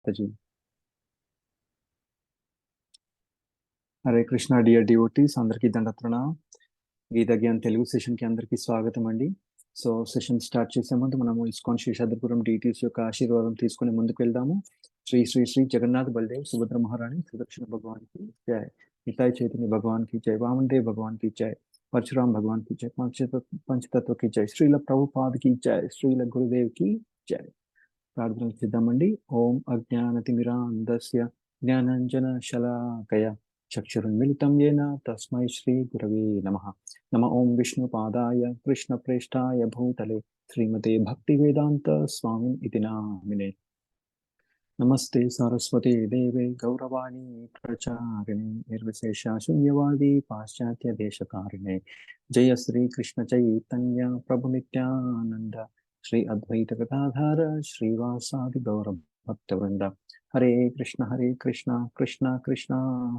जी। Hare Krishna dear devotees, అందరికీ దండప్రణామం. గీత Gyan Telugu session కి అందరికీ స్వాగతం అండి. సో సెషన్ స్టార్ట్ చేసే ముందు మనము ఇస్కాన్ శేషాద్రిపురం డీటీస్ యొక్క ఆశీర్వాదం తీసుకుని ముందుకు వెళ్దాము. శ్రీ శ్రీ శ్రీ జగన్నాథ్ బలదేవ్ సుభద్ర మహారాణి సుదక్షిణ భగవాన్ కి జై, నితాయ్ చైతన్య భగవాన్ కి జై, వామదేవ్ భగవాన్ కి జై, परशुराम भगवान की जय, पंचतत्व की जय, श्रील प्रभुपाद की जय, श्रील गुरुदेव की जय. प्रार्थना చేద్దామండి. ఓం అజ్ఞానతిమిరాంధస్య జ్ఞానాంజనశలాకయ చక్షురున్మిళితం येन తస్మై శ్రీ గురవే నమః. నమ ఓం విష్ణుపాదాయ కృష్ణప్రేష్ఠాయ భూతలే శ్రీమతే భక్తివేదాంత స్వామిన్ ఇతి నామినే. నమస్తే సరస్వతి దేవే గౌరవాణి ప్రచారిణి నిర్విశేష శూన్యవాది పాశ్చాత్య దేశకారిణే. జయ శ్రీ కృష్ణ చైతన్య ప్రభు నిత్యానంద శ్రీ అద్వైత గదాధర శ్రీవాసాది గౌర భక్తవృంద. హరే కృష్ణ కృష్ణ కృష్ణ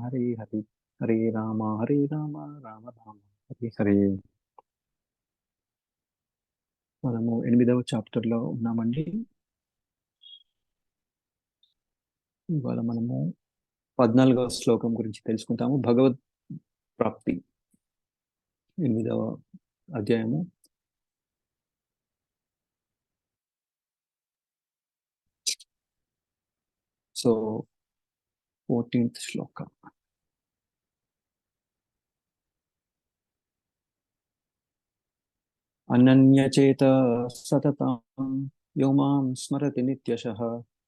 హరే హరే, హరే రామ రామ రామ హరే హరే. మనము 8వ చాప్టర్ లో ఉన్నామండి. ఇవాళ మనము 14వ శ్లోకం గురించి తెలుసుకుంటాము. భగవద్ ప్రాప్తి 8వ అధ్యాయము. సో 14th శ్లోక. అనన్యచేత సతతం యో మాం స్మరతి నిత్యశః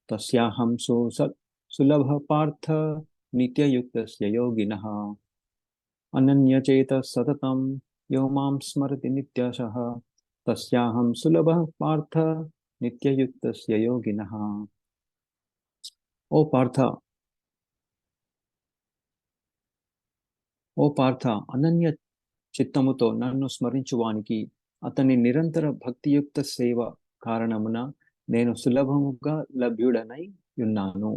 తస్యాహం సులభ పార్థ నిత్యయుక్తస్య యోగినః. అనన్యచేత సతతం యో మాం స్మరతి నిత్యశః తస్యాహం సులభ పార్థ నిత్యయుక్తస్య యోగినః. ఓ పార్థ, అనన్య చిత్తముతో నన్ను స్మరించువానికి అతని నిరంతర భక్తియుక్త సేవ కారణమున నేను సులభముగా లభ్యుడనై ఉన్నాను.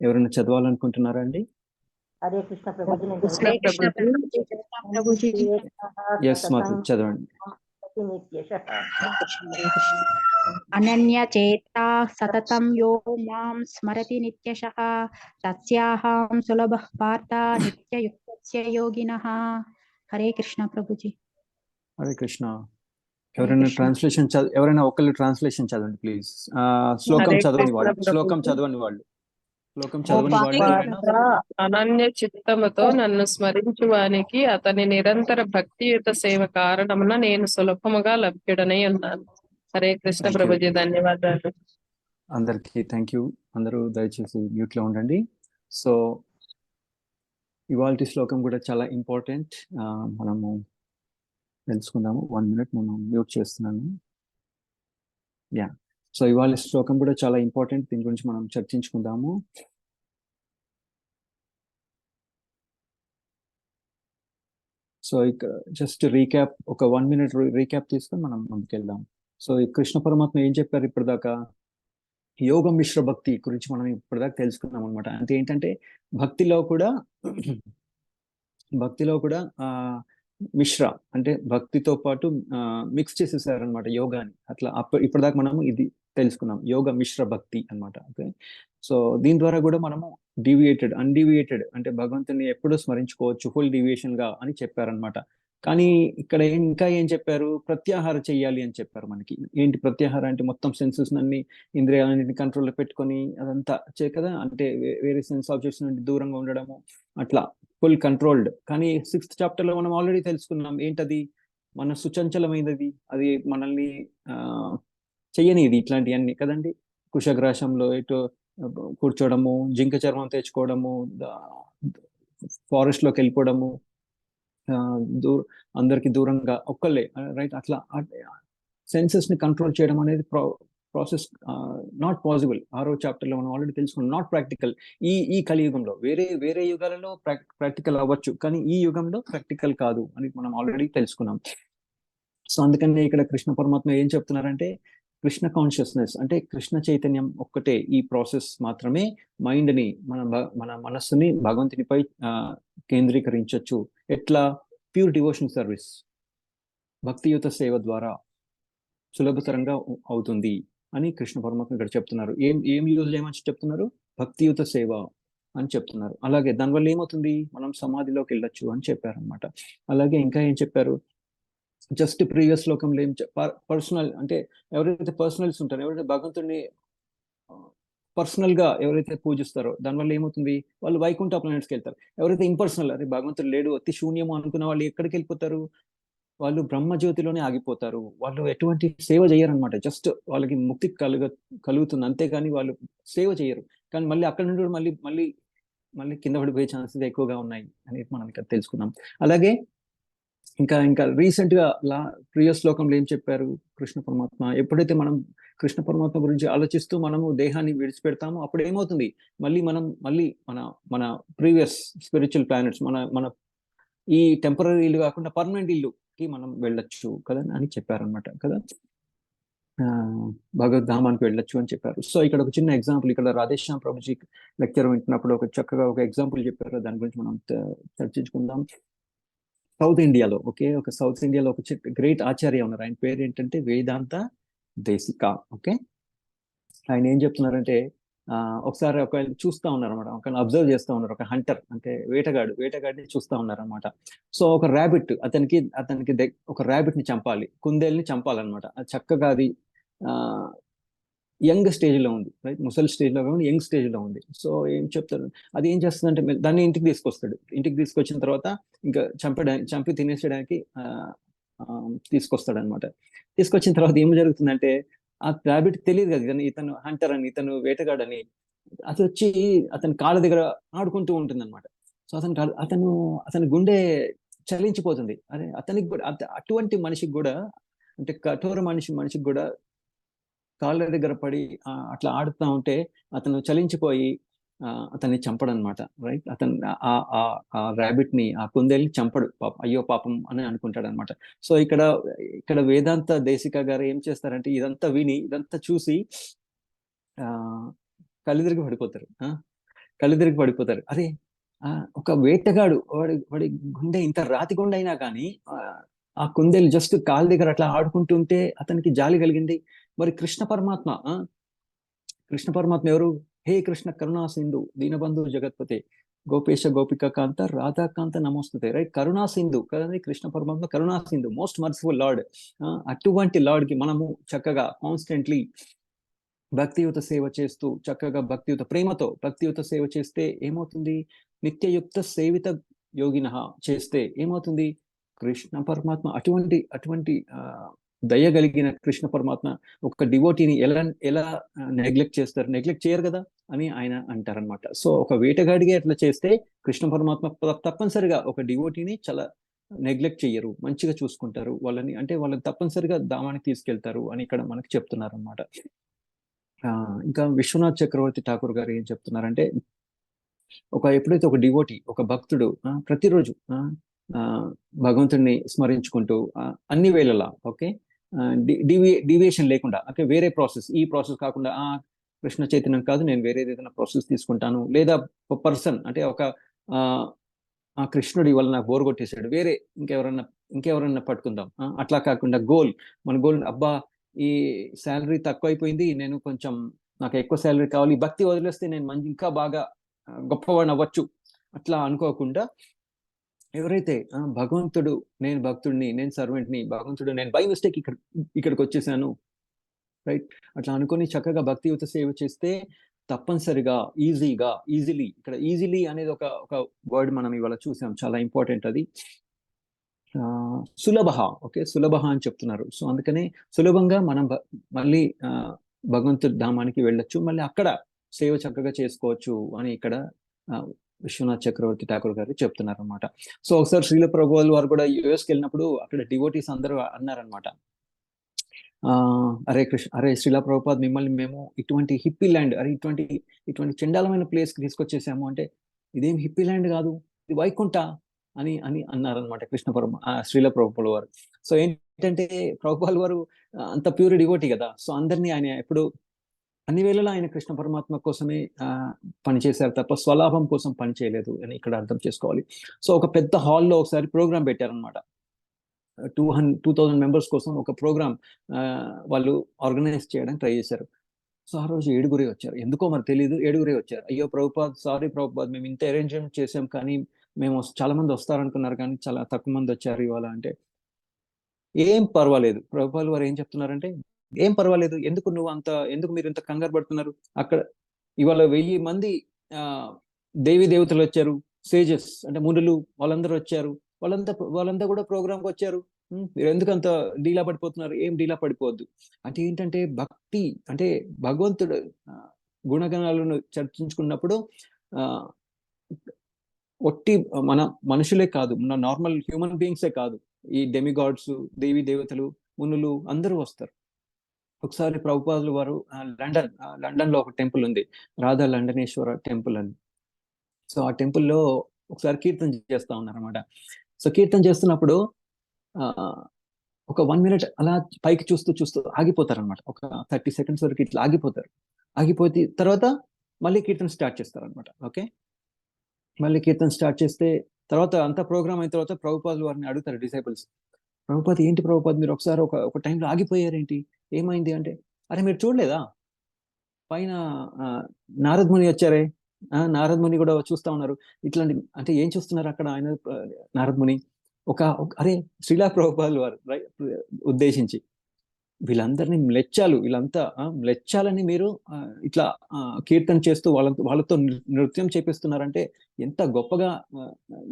ఎవరైనా చదవాలనుకుంటున్నారా అండి? హరే కృష్ణ ప్రభుజీ. ఎస్ మాధు, చదవండి. అనన్య చేత సతతం యో మాం స్మరతి నిత్యశః తస్యాహం సులభ పార్థ నిత్యయుక్తస్య యోగినః. హరే కృష్ణ ప్రభుజీ. హరే కృష్ణ. ఎవరైనా ట్రాన్స్లేషన్ ఎవరైనా ఒకళ్ళు ట్రాన్స్లేషన్ చదవండి ప్లీజ్. శ్లోకం చదవని వాళ్ళు అనన్య చిత్తముతో నన్ను స్మరించువానికి అతని నిరంతర భక్తియుత సేవ కారణమున నేను సులభముగా లభ్యుడనై ఉన్నాను. హరే కృష్ణ ప్రభుజీ, ధన్యవాదాలు. అందరికి థ్యాంక్ యూ. అందరూ దయచేసి మ్యూట్ లో ఉండండి. సో ఇవాల్టి శ్లోకం కూడా చాలా ఇంపార్టెంట్. మనము తెలుసుకుందాము. 1 minute నేను మ్యూట్ చేస్తున్నాను. సో ఇవాళ శ్లోకం కూడా చాలా ఇంపార్టెంట్. దీని గురించి మనం చర్చించుకుందాము. సో ఇక జస్ట్ రీక్యాప్, ఒక 1 minute రీక్యాప్ తీసుకొని మనం ముందుకెళ్దాం. సో ఈ కృష్ణ పరమాత్మ ఏం చెప్పారు ఇప్పటిదాకా? యోగ మిశ్ర భక్తి గురించి మనం ఇప్పటిదాకా తెలుసుకున్నాం అనమాట. అంటే ఏంటంటే భక్తిలో కూడా మిశ్ర అంటే భక్తితో పాటు మిక్స్ చేసేసారనమాట యోగాని. అట్లా ఇప్పటిదాకా మనము ఇది తెలుసుకున్నాం, యోగ మిశ్ర భక్తి అనమాట. ఓకే, సో దీని ద్వారా కూడా మనము అన్డీవియేటెడ్ అంటే భగవంతుని ఎప్పుడూ స్మరించుకోవచ్చు ఫుల్ డీవియేషన్ గా అని చెప్పారనమాట. కానీ ఇక్కడ ఇంకా ఏం చెప్పారు? ప్రత్యాహార చెయ్యాలి అని చెప్పారు మనకి. ఏంటి ప్రత్యాహార అంటే? మొత్తం సెన్సెస్ అన్ని ఇంద్రియాలన్నింటిని కంట్రోల్లో పెట్టుకొని అదంతా కదా, అంటే వేరే సెన్స్ ఆబ్జెక్ట్స్ నుండి దూరంగా ఉండడము, అట్లా ఫుల్ కంట్రోల్డ్. కానీ 6th chapter లో మనం ఆల్రెడీ తెలుసుకున్నాం ఏంటది? మన సుచంచలమైనది, అది మనల్ని చెయ్యనిది ఇట్లాంటివన్నీ కదండి. కుశగ్రాసంలో ఇటు కూర్చోవడము, జింక చర్మం తెచ్చుకోవడము, ఫారెస్ట్ లోకి వెళ్ళిపోవడము, అందరికి దూరంగా ఒక్కళ్ళే, రైట్? అట్లా సెన్సెస్ ని కంట్రోల్ చేయడం అనేది ప్రాసెస్ నాట్ పాసిబుల్. 6వ chapter లో మనం ఆల్రెడీ తెలుసుకున్నాం. Not practical. ఈ కలియుగంలో. వేరే యుగాలలో ప్రాక్టికల్ అవ్వచ్చు, కానీ ఈ యుగంలో ప్రాక్టికల్ కాదు అని మనం ఆల్రెడీ తెలుసుకున్నాం. సో అందుకని ఇక్కడ కృష్ణ పరమాత్మ ఏం చెప్తున్నారంటే, కృష్ణ కాన్షియస్నెస్ అంటే కృష్ణ చైతన్యం ఒక్కటే ఈ ప్రాసెస్ మాత్రమే మైండ్ ని, మన మనస్సుని భగవంతునిపై కేంద్రీకరించవచ్చు. ఎట్లా? ప్యూర్ డివోషన్ సర్వీస్, భక్తియుత సేవ ద్వారా సులభతరంగా అవుతుంది అని కృష్ణ పరమాత్మ ఇక్కడ చెప్తున్నారు. ఏం యూజ్ చేయమని చెప్తున్నారు? భక్తియుత సేవ అని చెప్తున్నారు. అలాగే దానివల్ల ఏమవుతుంది, మనం సమాధిలోకి వెళ్ళొచ్చు అని చెప్పారనమాట. అలాగే ఇంకా ఏం చెప్పారు, జస్ట్ ప్రీవియస్ శ్లోకంలో ఏం పర్సనల్ అంటే ఎవరైతే పర్సనల్స్ ఉంటారో, ఎవరైతే భగవంతుడిని పర్సనల్ గా ఎవరైతే పూజిస్తారో దానివల్ల ఏమవుతుంది, వాళ్ళు వైకుంఠ ప్లానెట్స్కి వెళ్తారు. ఎవరైతే ఇంపర్సనల్, అరే భగవంతుడు లేడు, అతి శూన్యము అనుకున్న వాళ్ళు ఎక్కడికి వెళ్ళిపోతారు, వాళ్ళు బ్రహ్మజ్యోతిలోనే ఆగిపోతారు. వాళ్ళు ఎటువంటి సేవ చేయరనమాట. జస్ట్ వాళ్ళకి ముక్తి కలుగుతుంది అంతేకాని వాళ్ళు సేవ చేయరు. కానీ మళ్ళీ అక్కడ నుండి కూడా మళ్ళీ మళ్ళీ మళ్ళీ కింద పడిపోయే ఛాన్సెస్ ఎక్కువగా ఉన్నాయి అనేది మనం ఇక్కడ తెలుసుకున్నాం. అలాగే ఇంకా ఇంకా రీసెంట్ గా ప్రియ శ్లోకంలో ఏం చెప్పారు కృష్ణ పరమాత్మ, ఎప్పుడైతే మనం కృష్ణ పరమాత్మ గురించి ఆలోచిస్తూ మనము దేహాన్ని విడిచిపెడతామో అప్పుడు ఏమవుతుంది, మళ్ళీ మన మన ప్రీవియస్ స్పిరిచువల్ ప్లానెట్స్, మన ఈ టెంపరీ ఇల్లు కాకుండా పర్మనెంట్ ఇల్లుకి మనం వెళ్ళొచ్చు కదా అని చెప్పారనమాట కదా, భగవద్ధామానికి వెళ్ళొచ్చు అని చెప్పారు. సో ఇక్కడ ఒక చిన్న ఎగ్జాంపుల్, ఇక్కడ రాధేశ్యామ్ ప్రభుజీ లెక్చర్ వింటున్నప్పుడు ఒక చక్కగా ఒక ఎగ్జాంపుల్ చెప్పారు, దాని గురించి మనం చర్చించుకుందాం. సౌత్ ఇండియాలో ఒక సౌత్ ఇండియాలో ఒక గ్రేట్ ఆచార్య ఉన్నారు. ఆయన పేరు ఏంటంటే వేదాంత దేశిక. ఓకే, ఆయన ఏం చెప్తున్నారంటే ఒకసారి ఒక చూస్తా ఉన్నారు అనమాట, ఒక అబ్జర్వ్ చేస్తా ఉన్నారు. ఒక హంటర్ అంటే వేటగాడిని చూస్తా ఉన్నారు అనమాట. సో ఒక ర్యాబిట్ అతనికి ఒక ర్యాబిట్ ని చంపాలి, కుందేల్ని చంపాలన్నమాట. అది చక్కగా అది యంగ్ స్టేజ్ లో ఉంది, రైట్, ముసలి స్టేజ్ లో కాకుండా యంగ్ స్టేజ్ లో ఉంది. సో ఏం చెప్తారు, అది ఏం చేస్తుందంటే దాన్ని ఇంటికి తీసుకొస్తాడు. ఇంటికి తీసుకొచ్చిన తర్వాత ఇంకా చంపి తినేసేయడానికి తీసుకొస్తాడు అనమాట. తీసుకొచ్చిన తర్వాత ఏం జరుగుతుందంటే ఆ ర్యాబిట్ తెలియదు కదా ఇతను హంటర్ అని, ఇతను వేటగాడని. అది వచ్చి అతని కాళ్ళ దగ్గర ఆడుకుంటూ ఉంటుంది అనమాట. సో అతని గుండె చలించిపోతుంది. అరే అతనికి కూడా అటువంటి మనిషికి కూడా, అంటే కఠోర మనిషికి కూడా కాళ్ళ దగ్గర పడి అట్లా ఆడుతూ ఉంటే అతను చలించిపోయి అతన్ని చంపడనమాట, రైట్. అతను ఆ ర్యాబిట్ ని, ఆ కుందేల్ని చంపడు, అయ్యో పాపం అని అనుకుంటాడు అనమాట. సో ఇక్కడ వేదాంత దేశిక గారు ఏం చేస్తారంటే ఇదంతా విని, ఇదంతా చూసి కళ్ళిదిరిగి పడిపోతారు. అరే ఒక వేటగాడు వాడి గుండె ఇంత రాతి గుండె అయినా కానీ ఆ కుందేలు జస్ట్ కాళ్ళ దగ్గర అట్లా ఆడుకుంటుంటే అతనికి జాలి కలిగింది. మరి కృష్ణ పరమాత్మ ఎవరు? హే కృష్ణ కరుణా సింధు దీనబంధు జగత్పతే గోపేశ గోపిక కాంత రాధాకాంత నమోస్తుతే, రైట్. కరుణా సింధు కదండి కృష్ణ పరమాత్మ, కరుణా సింధు, మోస్ట్ మర్సిఫుల్ లార్డ్. అటువంటి లార్డ్ కి మనము చక్కగా కాన్స్టెంట్లీ భక్తియుత సేవ చేస్తూ, చక్కగా ప్రేమతో భక్తియుత సేవ చేస్తే ఏమవుతుంది, నిత్యయుక్త సేవిత యోగిన చేస్తే ఏమవుతుంది, కృష్ణ పరమాత్మ అటువంటి దయగలిగిన కృష్ణ పరమాత్మ ఒక డివోటీని ఎలా నెగ్లెక్ట్ చేయరు కదా అని ఆయన అంటారనమాట. సో ఒక వేటగాడిగా అట్లా చేస్తే కృష్ణ పరమాత్మ తప్పనిసరిగా ఒక డివోటీని చాలా నెగ్లెక్ట్ చేయరు, మంచిగా చూసుకుంటారు వాళ్ళని, అంటే వాళ్ళని తప్పనిసరిగా ధామానికి తీసుకెళ్తారు అని ఇక్కడ మనకి చెప్తున్నారు అనమాట. ఇంకా విశ్వనాథ్ చక్రవర్తి ఠాకూర్ గారు ఏం చెప్తున్నారంటే, ఎప్పుడైతే ఒక డివోటీ, ఒక భక్తుడు ప్రతిరోజు భగవంతుడిని స్మరించుకుంటూ అన్ని వేళలా, ఓకే, డివియేషన్ లేకుండా, ఓకే, వేరే ప్రాసెస్, ఈ ప్రాసెస్ కాకుండా కృష్ణ చైతన్యం కాదు, నేను వేరే ఏదైనా ప్రాసెస్ తీసుకుంటాను, లేదా పర్సన్ అంటే ఆ కృష్ణుడి వల్ల నాకు బోర్ కొట్టేశాడు, వేరే ఇంకెవరన్నా పట్టుకుందాం, అట్లా కాకుండా మన గోల్ అబ్బా ఈ శాలరీ తక్కువ అయిపోయింది, నాకు ఎక్కువ శాలరీ కావాలి, భక్తి వదిలేస్తే నేను ఇంకా బాగా గొప్పవాడిని అవ్వచ్చు, అట్లా అనుకోకుండా ఎవరైతే భగవంతుడు, నేను భక్తుడిని, నేను సర్వెంట్ని, భగవంతుడు నేను బై మిస్టేక్ ఇక్కడికి వచ్చేసాను, రైట్, అట్లా అనుకొని చక్కగా భక్తియుత సేవ చేస్తే తప్పనిసరిగా ఈజీలీ, ఇక్కడ ఈజీలీ అనేది ఒక వర్డ్ మనం ఇవాళ చూసాం, చాలా ఇంపార్టెంట్ అది. సులభ, ఓకే, సులభ అని చెప్తున్నారు. సో అందుకనే సులభంగా మనం మళ్ళీ భగవంతుడి ధామానికి వెళ్ళొచ్చు, మళ్ళీ అక్కడ సేవ చక్కగా చేసుకోవచ్చు అని ఇక్కడ విశ్వనాథ్ చక్రవర్తి ఠాకూర్ గారు చెప్తున్నారు అనమాట. సో ఒకసారి శ్రీల ప్రభువుల వారు కూడా యుఎస్కి వెళ్ళినప్పుడు అక్కడ డివోటీస్ అందరూ అన్నారనమాట, అరే శ్రీల ప్రభుపాద్, మిమ్మల్ని మేము ఇటువంటి హిప్పీ ల్యాండ్, ఇటువంటి చండాలమైన ప్లేస్ కి తీసుకొచ్చేసాము అంటే, ఇదేం హిప్పీ ల్యాండ్ కాదు, ఇది వైకుంఠ అని అన్నారనమాట శ్రీల ప్రభుపాల వారు. సో ఏంటంటే ప్రభుపాల వారు అంత ప్యూర్ డివోటీ కదా, సో అందరినీ ఆయన ఎప్పుడు అన్ని వేళలా ఆయన కృష్ణ పరమాత్మ కోసమే పనిచేశారు తప్ప స్వలాభం కోసం పని చేయలేదు అని ఇక్కడ అర్థం చేసుకోవాలి. సో ఒక పెద్ద హాల్లో ఒకసారి ప్రోగ్రామ్ పెట్టారనమాట, 2000 మెంబర్స్ కోసం ఒక ప్రోగ్రామ్ వాళ్ళు ఆర్గనైజ్ చేయడానికి ట్రై చేశారు. సో ఆ రోజు 7 వచ్చారు. ఎందుకో మరి తెలియదు, 7 వచ్చారు. అయ్యో ప్రభుపాద్, సారీ ప్రభుపాద్, మేము ఇంత అరేంజ్మెంట్ చేసాం, కానీ మేము చాలా మంది వస్తారనుకున్నారు, కానీ చాలా తక్కువ మంది వచ్చారు ఇవాళ అంటే, ఏం పర్వాలేదు. ప్రభుపాల్ వారు ఏం చెప్తున్నారంటే, ఏం పర్వాలేదు, ఎందుకు మీరు ఇంత కంగారు పడుతున్నారు? అక్కడ ఇవాళ 1000 మంది దేవీ దేవతలు వచ్చారు, సేజెస్ అంటే మునులు, వాళ్ళందరూ వచ్చారు. వాళ్ళంతా కూడా ప్రోగ్రామ్కి వచ్చారు. మీరు ఎందుకంత డీలా పడిపోతున్నారు? ఏం డీలా పడిపోవద్దు. అంటే ఏంటంటే భక్తి అంటే భగవంతుడు గుణగణాలను చర్చించుకున్నప్పుడు ఒట్టి మన మనుషులే కాదు, మన నార్మల్ హ్యూమన్ బీయింగ్సే కాదు, ఈ డెమిగాడ్స్, దేవీ దేవతలు, మునులు అందరూ వస్తారు. ఒకసారి ప్రభుపాదులు వారు లండన్ లో ఒక టెంపుల్ ఉంది, రాధా లండనేశ్వర టెంపుల్ అని. సో ఆ టెంపుల్లో ఒకసారి కీర్తన చేస్తా ఉన్నారన్నమాట. సో కీర్తన చేస్తున్నప్పుడు ఒక 1 minute అలా పైకి చూస్తూ ఆగిపోతారనమాట. ఒక 30 seconds వరకు ఇట్లా ఆగిపోతారు. ఆగిపోతే తర్వాత మళ్ళీ కీర్తన స్టార్ట్ చేస్తారనమాట. ఓకే, మళ్ళీ కీర్తన స్టార్ట్ చేస్తే తర్వాత అంతా ప్రోగ్రామ్ అయిన తర్వాత ప్రభుపాదులు వారిని అడుగుతారు డిసైపుల్స్, ప్రభుపాద్ ఏంటి ప్రభుపాద్, మీరు ఒకసారి ఒక టైంలో ఆగిపోయారేంటి, ఏమైంది అంటే, అరే మీరు చూడలేదా పైన నారద్ ముని వచ్చారే, నారద్ ముని కూడా చూస్తా ఉన్నారు. ఇట్లాంటి అంటే ఏం చూస్తున్నారు అక్కడ ఆయన నారద్ ముని, అరే శ్రీలా ప్రభుపాదులు వారు ఉద్దేశించి వీళ్ళందరినీ వీళ్ళంతా మెచ్చాలని మీరు ఇట్లా కీర్తన చేస్తూ వాళ్ళతో నృత్యం చేపిస్తున్నారంటే ఎంత గొప్పగా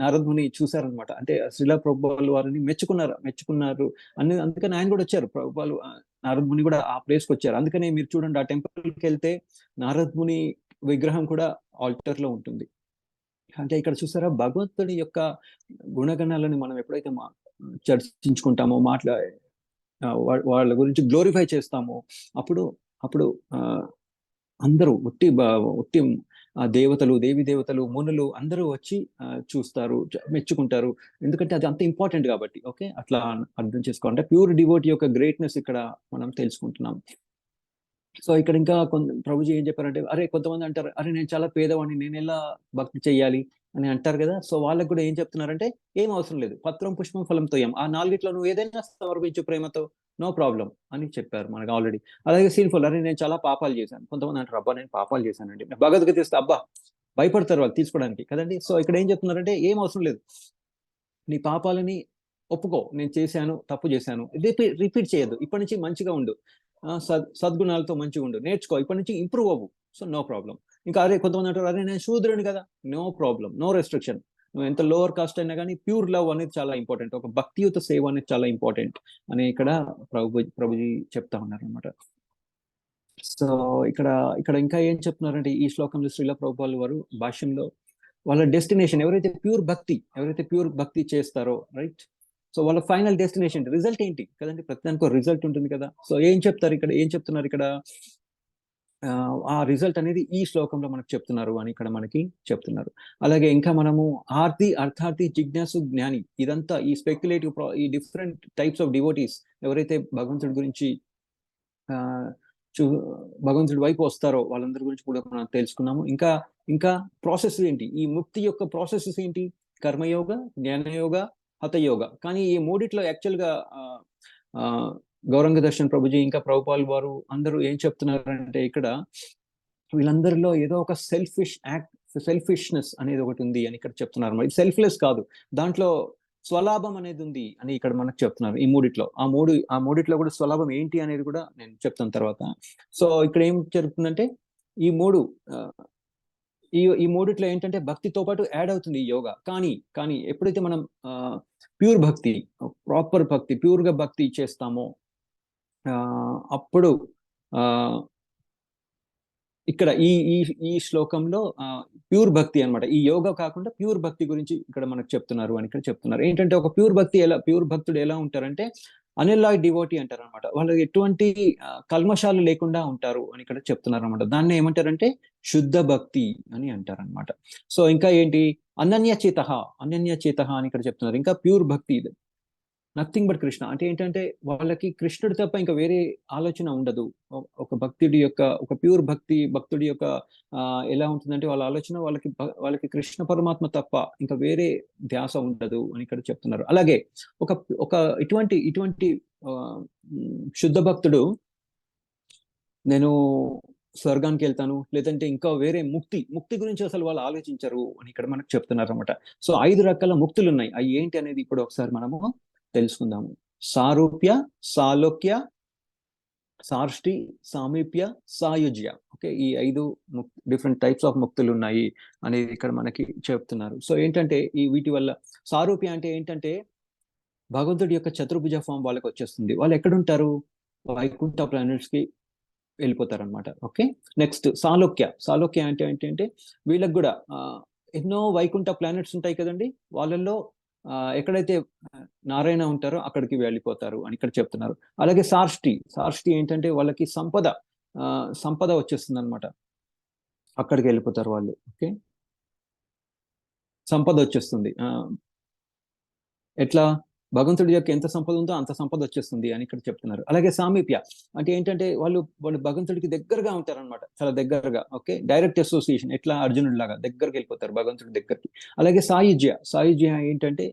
నారద్ ముని చూశారనమాట. అంటే శ్రీలా ప్రభుపాదులు వారిని మెచ్చుకున్నారు అని. అందుకని ఆయన కూడా వచ్చారు, ప్రభుపాదులు నారద్ ముని కూడా ఆ ప్లేస్కి వచ్చారు. అందుకనే మీరు చూడండి, ఆ టెంపుల్కి వెళ్తే నారద్ ముని విగ్రహం కూడా ఆల్టర్ లో ఉంటుంది. అంటే ఇక్కడ చూసారా, భగవంతుడి యొక్క గుణగణాలను మనం ఎప్పుడైతే చర్చించుకుంటామో, వాళ్ళ గురించి గ్లోరిఫై చేస్తామో, అప్పుడు అందరూ ఉట్టి దేవతలు, దేవీ దేవతలు, మునులు అందరూ వచ్చి చూస్తారు, మెచ్చుకుంటారు. ఎందుకంటే అది అంత ఇంపార్టెంట్ కాబట్టి. ఓకే, అట్లా అర్థం చేసుకోవాలంటే ప్యూర్ డివోటీ యొక్క గ్రేట్నెస్ ఇక్కడ మనం తెలుసుకుంటున్నాం. సో ఇక్కడ ఇంకా ప్రభుజీ ఏం చెప్పారంటే, కొంతమంది అంటారు, నేను చాలా పేదవాడిని, నేను ఎలా భక్తి చెయ్యాలి అని అంటారు కదా. సో వాళ్ళకి కూడా ఏం చెప్తున్నారంటే, ఏం అవసరం లేదు, పత్రం పుష్పం ఫలం తోయం, ఆ 4 నువ్వు ఏదైనా సమర్పించు ప్రేమతో, నో ప్రాబ్లం అని చెప్పారు మనకు ఆల్రెడీ. అలాగే సీన్ఫుల్, నేను చాలా పాపాలు చేశాను. కొంతమంది అంటారు, అబ్బా నేను పాపాలు చేశానండి, భగవద్గీత ఇస్తే అబ్బా భయపడతారు వాళ్ళు తీసుకోవడానికి కదండి. సో ఇక్కడ ఏం చెప్తున్నారంటే, ఏం అవసరం లేదు, నీ పాపాలని ఒప్పుకో, నేను చేశాను, తప్పు చేశాను, రిపీట్ చేయొద్దు, ఇప్పటి నుంచి మంచిగా ఉండు, సద్గుణాలతో మంచిగా ఉండు, నేర్చుకో, ఇప్పటి నుంచి ఇంప్రూవ్ అవ్వు. So no problem. ఇంకా కొంతమంది అంటారు, నేను శూద్రుని కదా, నో ప్రాబ్లం, నో రెస్ట్రిక్షన్, నువ్వు ఎంత లోవర్ కాస్ట్ అయినా కానీ ప్యూర్ లవ్ అనేది చాలా ఇంపార్టెంట్, ఒక భక్తియుత సేవ అనేది చాలా ఇంపార్టెంట్ అని ఇక్కడ ప్రభుజీ చెప్తా ఉన్నారు అనమాట. సో ఇక్కడ ఇంకా ఏం చెప్తున్నారంటే, ఈ శ్లోకంలో శ్రీల ప్రభుపాల్ వారు భాష్యంలో వాళ్ళ డెస్టినేషన్, ఎవరైతే ప్యూర్ భక్తి చేస్తారో, రైట్, సో వాళ్ళ ఫైనల్ డెస్టినేషన్ రిజల్ట్ ఏంటి కదండి, ప్రతిదానికి రిజల్ట్ ఉంటుంది కదా. సో ఏం చెప్తున్నారు ఇక్కడ ఆ రిజల్ట్ అనేది ఈ శ్లోకంలో మనకు చెప్తున్నారు అని ఇక్కడ మనకి చెప్తున్నారు. అలాగే ఇంకా మనము అర్థార్థి, జిజ్ఞాసు, జ్ఞాని, ఇదంతా ఈ స్పెక్యులేటివ్, ఈ డిఫరెంట్ టైప్స్ ఆఫ్ డివోటీస్ ఎవరైతే భగవంతుడి గురించి భగవంతుడి వైపు వస్తారో వాళ్ళందరి గురించి కూడా మనం తెలుసుకున్నాము. ఇంకా ప్రాసెస్ ఏంటి, ఈ ముక్తి యొక్క ప్రాసెసెస్ ఏంటి, కర్మయోగ, జ్ఞానయోగ, హతయోగ. కానీ ఈ మూడిట్లో యాక్చువల్గా గౌరంగ దర్శన్ ప్రభుజీ ఇంకా ప్రభుపాల్ వారు అందరూ ఏం చెప్తున్నారంటే, ఇక్కడ వీళ్ళందరిలో ఏదో ఒక సెల్ఫిష్నెస్ అనేది ఒకటి ఉంది అని ఇక్కడ చెప్తున్నారు. మరి సెల్ఫ్లెస్ కాదు, దాంట్లో స్వలాభం అనేది ఉంది అని ఇక్కడ మనకు చెప్తున్నారు. ఈ మూడిట్లో ఆ మూడిట్లో కూడా స్వలాభం ఏంటి అనేది కూడా నేను చెప్తాను తర్వాత. సో ఇక్కడ ఏం జరుగుతుందంటే, ఈ మూడిట్లో ఏంటంటే భక్తితో పాటు యాడ్ అవుతుంది ఈ యోగా. కానీ ఎప్పుడైతే మనం ప్యూర్ భక్తి, ప్రాపర్ భక్తి, ప్యూర్గా భక్తి చేస్తామో అప్పుడు ఇక్కడ ఈ శ్లోకంలో ప్యూర్ భక్తి అన్నమాట, ఈ యోగా కాకుండా ప్యూర్ భక్తి గురించి ఇక్కడ మనకు చెప్తున్నారు అని ఇక్కడ చెప్తున్నారు. ఏంటంటే ఒక ప్యూర్ భక్తుడు ఎలా ఉంటారంటే, అన్ఎలాయిడ్ డివోటీ అంటారు అనమాట. వాళ్ళు ఎటువంటి కల్మషాలు లేకుండా ఉంటారు అని ఇక్కడ చెప్తున్నారు అనమాట. దాన్ని ఏమంటారంటే శుద్ధ భక్తి అని అంటారు అనమాట. సో ఇంకా ఏంటి, అనన్యచేత అని ఇక్కడ చెప్తున్నారు. ఇంకా ప్యూర్ భక్తి, నథింగ్ బట్ కృష్ణ, అంటే ఏంటంటే వాళ్ళకి కృష్ణుడు తప్ప ఇంకా వేరే ఆలోచన ఉండదు. ఒక ప్యూర్ భక్తుడి యొక్క ఎలా ఉంటుందంటే, వాళ్ళ ఆలోచన వాళ్ళకి కృష్ణ పరమాత్మ తప్ప ఇంకా వేరే ధ్యాస ఉండదు అని ఇక్కడ చెప్తున్నారు. అలాగే ఇటువంటి శుద్ధ భక్తుడు, నేను స్వర్గానికి వెళ్తాను, లేదంటే ఇంకా వేరే ముక్తి గురించి అసలు వాళ్ళు ఆలోచించరు అని ఇక్కడ మనకు చెప్తున్నారు అనమాట. సో 5 రకాల ముక్తులు ఉన్నాయి. అవి ఏంటి అనేది ఇప్పుడు ఒకసారి మనము తెలుసుకుందాము. సారూప్య, సాలోక్య, సార్ష్టి, సామీప్య, సాయుజ్య. ఓకే, ఈ 5 డిఫరెంట్ టైప్స్ ఆఫ్ ముక్తులు ఉన్నాయి అనేది ఇక్కడ మనకి చెప్తున్నారు. సో ఏంటంటే వీటి వల్ల సారూప్య అంటే ఏంటంటే భగవంతుడి యొక్క చతుర్భుజ ఫామ్ వాళ్ళకి వచ్చేస్తుంది. వాళ్ళు ఎక్కడుంటారు? వైకుంఠ ప్లానెట్స్ కి వెళ్ళిపోతారు అనమాట. ఓకే, నెక్స్ట్ సాలోక్య అంటే ఏంటంటే వీళ్ళకి కూడా ఎన్నో వైకుంఠ ప్లానెట్స్ ఉంటాయి కదండి, వాళ్ళల్లో ఎక్కడైతే నారాయణ ఉంటారో అక్కడికి వెళ్ళిపోతారు అని ఇక్కడ చెప్తున్నారు. అలాగే సార్ష్టి ఏంటంటే వాళ్ళకి సంపద వచ్చేస్తుంది అనమాట, అక్కడికి వెళ్ళిపోతారు వాళ్ళు. ఓకే, సంపద వచ్చేస్తుంది. ఎట్లా? భగవంతుడి యొక్క ఎంత సంపద ఉందో అంత సంపద వచ్చేస్తుంది అని ఇక్కడ చెప్తున్నారు. అలాగే సామీప్య అంటే ఏంటంటే వాళ్ళు భగవంతుడికి దగ్గరగా ఉంటారనమాట, చాలా దగ్గరగా. ఓకే, డైరెక్ట్ అసోసియేషన్, ఎట్లా అర్జునుడి లాగా దగ్గరికి వెళ్ళిపోతారు భగవంతుడి దగ్గరికి. అలాగే సాయుజ్య ఏంటంటే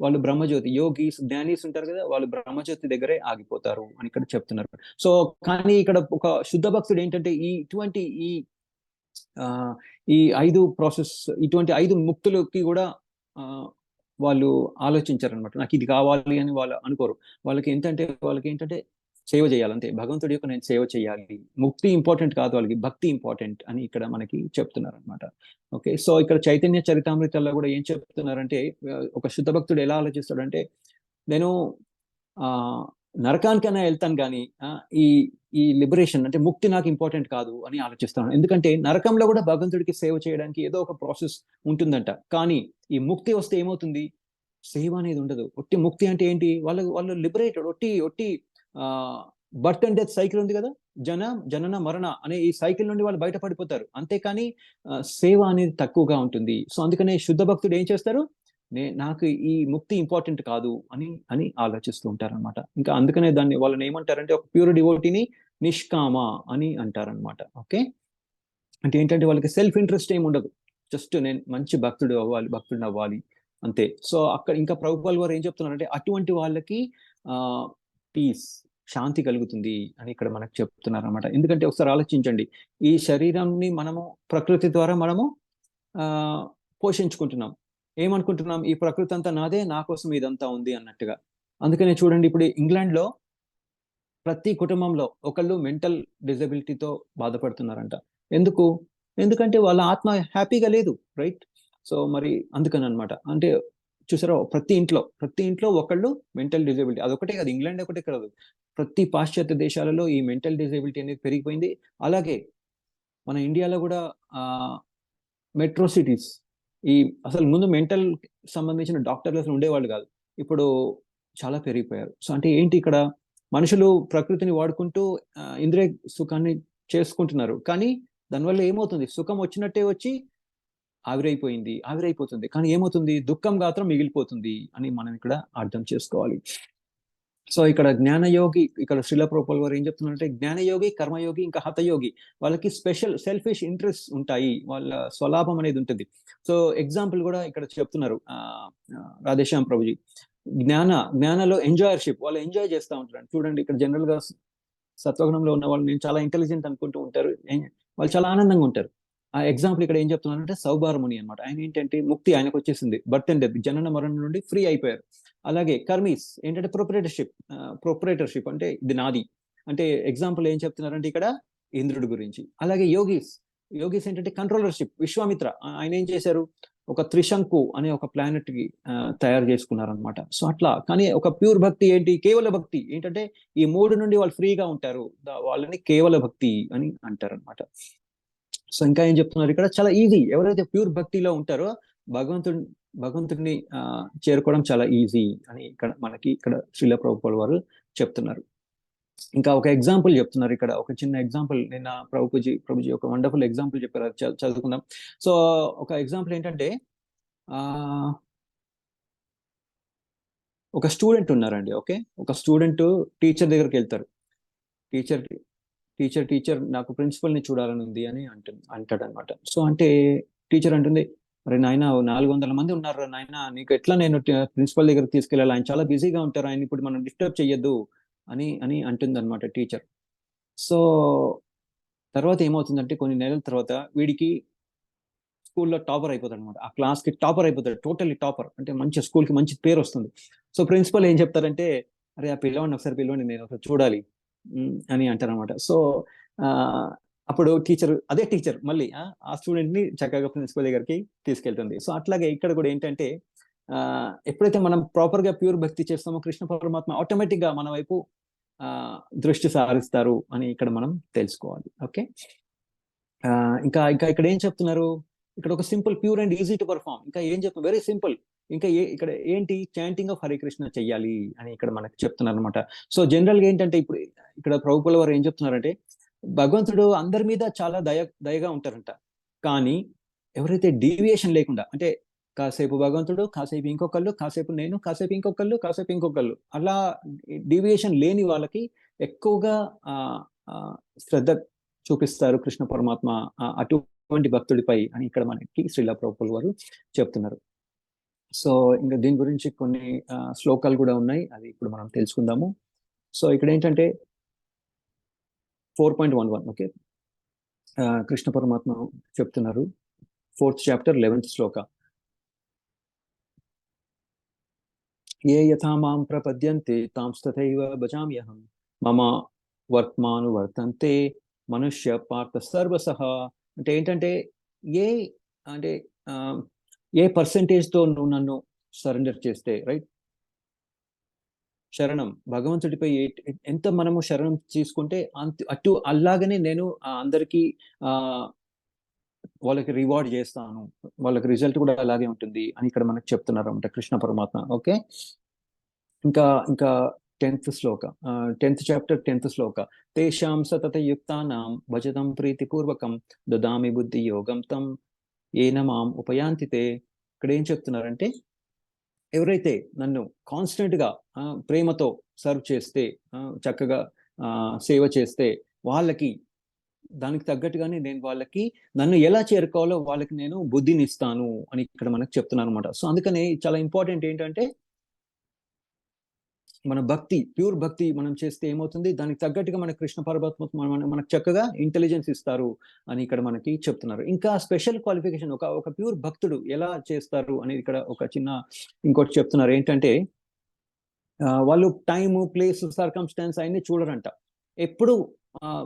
వాళ్ళు బ్రహ్మజ్యోతి, యోగీస్, జ్ఞానీస్ ఉంటారు కదా, వాళ్ళు బ్రహ్మజ్యోతి దగ్గరే ఆగిపోతారు అని ఇక్కడ చెప్తున్నారు. సో కానీ ఇక్కడ ఒక శుద్ధ భక్తుడు ఏంటంటే ఇటువంటి ఈ 5 ప్రాసెస్, ఇటువంటి 5 ముక్తులకి కూడా వాళ్ళు ఆలోచించారనమాట. నాకు ఇది కావాలి అని వాళ్ళు అనుకోరు. వాళ్ళకి ఏంటంటే సేవ చేయాలంతే, భగవంతుడి యొక్క నేను సేవ చేయాలి. ముక్తి ఇంపార్టెంట్ కాదు, వాళ్ళకి భక్తి ఇంపార్టెంట్ అని ఇక్కడ మనకి చెప్తున్నారు అనమాట. ఓకే, సో ఇక్కడ చైతన్య చరితామృతాల్లో కూడా ఏం చెప్తున్నారంటే ఒక శుద్ధ భక్తుడు ఎలా ఆలోచిస్తాడంటే నేను నరకానికైనా వెళ్తాను కానీ ఈ లిబరేషన్ అంటే ముక్తి నాకు ఇంపార్టెంట్ కాదు అని ఆలోచిస్తాను. ఎందుకంటే నరకంలో కూడా భగవంతుడికి సేవ చేయడానికి ఏదో ఒక ప్రాసెస్ ఉంటుందంట. కానీ ఈ ముక్తి వస్తే ఏమవుతుంది? సేవ అనేది ఉండదు. ఒట్టి ముక్తి అంటే ఏంటి? వాళ్ళు లిబరేటెడ్, ఒట్టి బర్త్ అండ్ డెత్ సైకిల్ ఉంది కదా, జనన మరణ అనే ఈ సైకిల్ నుండి వాళ్ళు బయటపడిపోతారు. అంతేకాని సేవ అనేది తక్కువగా ఉంటుంది. సో అందుకనే శుద్ధ భక్తుడు ఏం చేస్తారు? నాకు ఈ ముక్తి ఇంపార్టెంట్ కాదు అని ఆలోచిస్తూ ఉంటారనమాట. ఇంకా అందుకనే వాళ్ళని ఏమంటారంటే ఒక ప్యూర్ డివోటీని నిష్కామ అని అంటారనమాట. ఓకే, అంటే ఏంటంటే వాళ్ళకి సెల్ఫ్ ఇంట్రెస్ట్ ఏమి ఉండదు, జస్ట్ నేను మంచి భక్తుడిని అవ్వాలి అంతే. సో అక్కడ ఇంకా ప్రభుపాల్ వారు ఏం చెప్తున్నారంటే అటువంటి వాళ్ళకి పీస్, శాంతి కలుగుతుంది అని ఇక్కడ మనకు చెప్తున్నారు అనమాట. ఎందుకంటే ఒకసారి ఆలోచించండి, ఈ శరీరాన్ని మనము ప్రకృతి ద్వారా మనము పోషించుకుంటున్నాం. ఏమనుకుంటున్నాం? ఈ ప్రకృతి అంతా నాదే, నా కోసం ఇదంతా ఉంది అన్నట్టుగా. అందుకనే చూడండి, ఇప్పుడు ఇంగ్లాండ్లో ప్రతి కుటుంబంలో ఒకళ్ళు మెంటల్ డిజబిలిటీతో బాధపడుతున్నారంట. ఎందుకంటే వాళ్ళ ఆత్మ హ్యాపీగా లేదు, రైట్? సో మరి అందుకని అనమాట. అంటే చూసారా, ప్రతి ఇంట్లో ఒకళ్ళు మెంటల్ డిజబిలిటీ. అదొకటే కాదు, ఇంగ్లాండ్ ఒకటే కాదు, ప్రతి పాశ్చాత్య దేశాలలో ఈ మెంటల్ డిజబిలిటీ అనేది పెరిగిపోయింది. అలాగే మన ఇండియాలో కూడా మెట్రో సిటీస్, అసలు ముందు మెంటల్ సంబంధించిన డాక్టర్లు అసలు ఉండేవాళ్ళు కాదు, ఇప్పుడు చాలా పెరిగిపోయారు. సో అంటే ఏంటి, ఇక్కడ మనుషులు ప్రకృతిని వాడుకుంటూ ఇంద్రియ సుఖాన్ని చేసుకుంటున్నారు. కానీ దానివల్ల ఏమవుతుంది? సుఖం వచ్చినట్టే వచ్చి ఆవిరైపోతుంది. కానీ ఏమవుతుంది? దుఃఖం మాత్రం మిగిలిపోతుంది అని మనం ఇక్కడ అర్థం చేసుకోవాలి. సో ఇక్కడ జ్ఞానయోగి, ఇక్కడ శ్రీల ప్రభుపాల్ వారు ఏం చెప్తున్నారంటే జ్ఞానయోగి, కర్మయోగి, ఇంకా హతయోగి, వాళ్ళకి స్పెషల్ సెల్ఫిష్ ఇంట్రెస్ట్ ఉంటాయి, వాళ్ళ స్వలాభం అనేది ఉంటుంది. సో ఎగ్జాంపుల్ కూడా ఇక్కడ చెప్తున్నారు రాధేశ్యామ్ ప్రభుజీ. జ్ఞానలో ఎంజాయర్షిప్, వాళ్ళు ఎంజాయ్ చేస్తూ ఉంటారు. చూడండి, ఇక్కడ జనరల్ గా సత్వగుణంలో ఉన్న వాళ్ళు నేను చాలా ఇంటెలిజెంట్ అనుకుంటూ ఉంటారు, వాళ్ళు చాలా ఆనందంగా ఉంటారు. ఆ ఎగ్జాంపుల్ ఇక్కడ ఏం చెప్తున్నారంటే సౌబారముని అనమాట. ఆయన ఏంటంటే ముక్తి ఆయనకు వచ్చేసింది, బర్త్ అండ్ డెత్, జనన మరణం నుండి ఫ్రీ అయిపోయారు. అలాగే కర్మీస్ ఏంటంటే ప్రొపరేటర్షిప్ అంటే ఇది నాది అంటే ఎగ్జాంపుల్ ఏం చెప్తున్నారంటే ఇక్కడ ఇంద్రుడి గురించి. అలాగే యోగీస్ ఏంటంటే కంట్రోలర్షిప్, విశ్వామిత్ర ఆయన ఏం చేశారు? ఒక త్రిశంకు అనే ఒక ప్లానెట్ కి తయారు చేసుకున్నారనమాట. సో అట్లా. కానీ ఒక ప్యూర్ భక్తి ఏంటి? కేవల భక్తి ఏంటంటే ఈ 3 నుండి వాళ్ళు ఫ్రీగా ఉంటారు, వాళ్ళని కేవల భక్తి అని అంటారు అనమాట. సో ఇంకా ఏం చెప్తున్నారు ఇక్కడ? చాలా ఈజీ, ఎవరైతే ప్యూర్ భక్తిలో ఉంటారో భగవంతుడిని చేరుకోవడం చాలా ఈజీ అని ఇక్కడ శ్రీల ప్రభుపాల్ వారు చెప్తున్నారు. ఇంకా ఒక ఎగ్జాంపుల్ చెప్తున్నారు ఇక్కడ, ఒక చిన్న ఎగ్జాంపుల్. నిన్న ప్రభుజీ ఒక వండర్ఫుల్ ఎగ్జాంపుల్ చెప్పారు, చదువుకుందాం. సో ఒక ఎగ్జాంపుల్ ఏంటంటే ఒక స్టూడెంట్ ఉన్నారండి. ఓకే, ఒక స్టూడెంట్ టీచర్ దగ్గరికి వెళ్తారు. టీచర్ నాకు ప్రిన్సిపల్ని చూడాలని ఉంది అని అంటాడు అనమాట. సో అంటే టీచర్ అంటుంది, మరి నాయన 400 మంది ఉన్నారు నాయన, నీకు ఎట్లా నేను ప్రిన్సిపల్ దగ్గరికి తీసుకెళ్ళాలి, ఆయన చాలా బిజీగా ఉంటారు, ఆయన ఇప్పుడు మనం డిస్టర్బ్ చెయ్యొద్దు అని అంటుంది అనమాట టీచర్. సో తర్వాత ఏమవుతుందంటే కొన్ని నెలల తర్వాత వీడికి స్కూల్లో టాపర్ అయిపోతాడు అనమాట. ఆ క్లాస్కి టాపర్ అయిపోతాడు, టోటల్లీ టాపర్. అంటే మంచి స్కూల్కి మంచి పేరు వస్తుంది. సో ప్రిన్సిపల్ ఏం చెప్తారంటే, అరే ఆ పిల్లవాడిని ఒకసారి పిల్లవాడిని నేను ఒకసారి చూడాలి అని అంటారనమాట. సో అప్పుడు అదే టీచర్ మళ్ళీ ఆ స్టూడెంట్ ని చక్కగా ప్రిన్సిపల్ దగ్గరికి తీసుకెళ్తుంది. సో అట్లాగే ఇక్కడ కూడా ఏంటంటే ఎప్పుడైతే మనం ప్రాపర్ గా ప్యూర్ భక్తి చేస్తామో కృష్ణ పరమాత్మ ఆటోమేటిక్ గా మన వైపు దృష్టి సారిస్తారు అని ఇక్కడ మనం తెలుసుకోవాలి. ఓకే, ఇంకా ఇంకా ఇక్కడ ఏం చెప్తున్నారు, ఇక్కడ ఒక simple pure and easy to perform. ఇంకా ఏం చెప్తున్నారు, వెరీ సింపుల్. ఇంకా ఇక్కడ ఏంటి, చాంటింగ్ ఆఫ్ హరే కృష్ణ చెయ్యాలి అని ఇక్కడ మనకి చెప్తున్నారు అనమాట. సో జనరల్ గా ఏంటంటే ఇప్పుడు ఇక్కడ ప్రభుపాల వారు ఏం చెప్తున్నారంటే, భగవంతుడు అందరి మీద చాలా దయగా ఉంటారంట. కానీ ఎవరైతే డీవియేషన్ లేకుండా, అంటే కాసేపు భగవంతుడు, కాసేపు ఇంకొకళ్ళు, కాసేపు నేను, కాసేపు ఇంకొకళ్ళు, కాసేపు ఇంకొకళ్ళు, అలా డీవియేషన్ లేని వాళ్ళకి ఎక్కువగా శ్రద్ధ చూపిస్తారు కృష్ణ పరమాత్మ అటువంటి భక్తుడిపై అని ఇక్కడ మనకి శ్రీల ప్రభుపాల వారు చెప్తున్నారు. సో ఇంకా దీని గురించి కొన్ని శ్లోకాలు కూడా ఉన్నాయి, అది ఇప్పుడు మనం తెలుసుకుందాము. సో ఇక్కడ ఏంటంటే 4.11. ఓకే, కృష్ణ పరమాత్మ చెప్తున్నారు 4th chapter 11th శ్లోక. ఏ యథా మాం ప్రపద్యంతే తాంస్తథైవ భజామ్యహం మమ వర్త్మానువర్తంతే మనుష్య పార్థ సర్వసహ. అంటే ఏంటంటే అంటే ఏ పర్సెంటేజ్తో నువ్వు నన్ను సరెండర్ చేస్తే, రైట్, శరణం భగవంతుడిపై ఎంత మనము శరణం తీసుకుంటే అటు అలాగనే నేను అందరికీ వాళ్ళకి రివార్డ్ చేస్తాను, వాళ్ళకి రిజల్ట్ కూడా అలాగే ఉంటుంది అని ఇక్కడ మనకు చెప్తున్నారు అన్నమాట కృష్ణ పరమాత్మ. ఓకే, ఇంకా 10th శ్లోక, 10th chapter 10th శ్లోక. తేషాం సతత యుక్తానాం భజతం ప్రీతిపూర్వకం దదామి బుద్ధి యోగం తం ఏన మాం ఉపయాంతితే. ఇక్కడ ఏం చెప్తున్నారంటే, ఎవరైతే నన్ను కాన్స్టెంట్ గా ప్రేమతో సర్వ్ చేస్తే, చక్కగా సేవ చేస్తే, వాళ్ళకి దానికి తగ్గట్టుగానే నేను వాళ్ళకి నన్ను ఎలా చేరుకోవాలో వాళ్ళకి నేను బుద్ధిని ఇస్తాను అని ఇక్కడ మనకు చెప్తున్నాను అనమాట. సో అందుకని చాలా ఇంపార్టెంట్ ఏంటంటే, మన భక్తి, ప్యూర్ భక్తి మనం చేస్తే ఏమవుతుంది, దానికి తగ్గట్టుగా మన కృష్ణ పరమాత్మ మనకు చక్కగా ఇంటెలిజెన్స్ ఇస్తారు అని ఇక్కడ మనకి చెప్తున్నారు. ఇంకా స్పెషల్ క్వాలిఫికేషన్, ఒక ప్యూర్ భక్తుడు ఎలా చేస్తారు అనేది ఇక్కడ ఒక చిన్న ఇంకోటి చెప్తున్నారు. ఏంటంటే వాళ్ళు టైము, ప్లేస్, సర్కమ్స్టాన్స్ అన్ని చూడరంట, ఎప్పుడు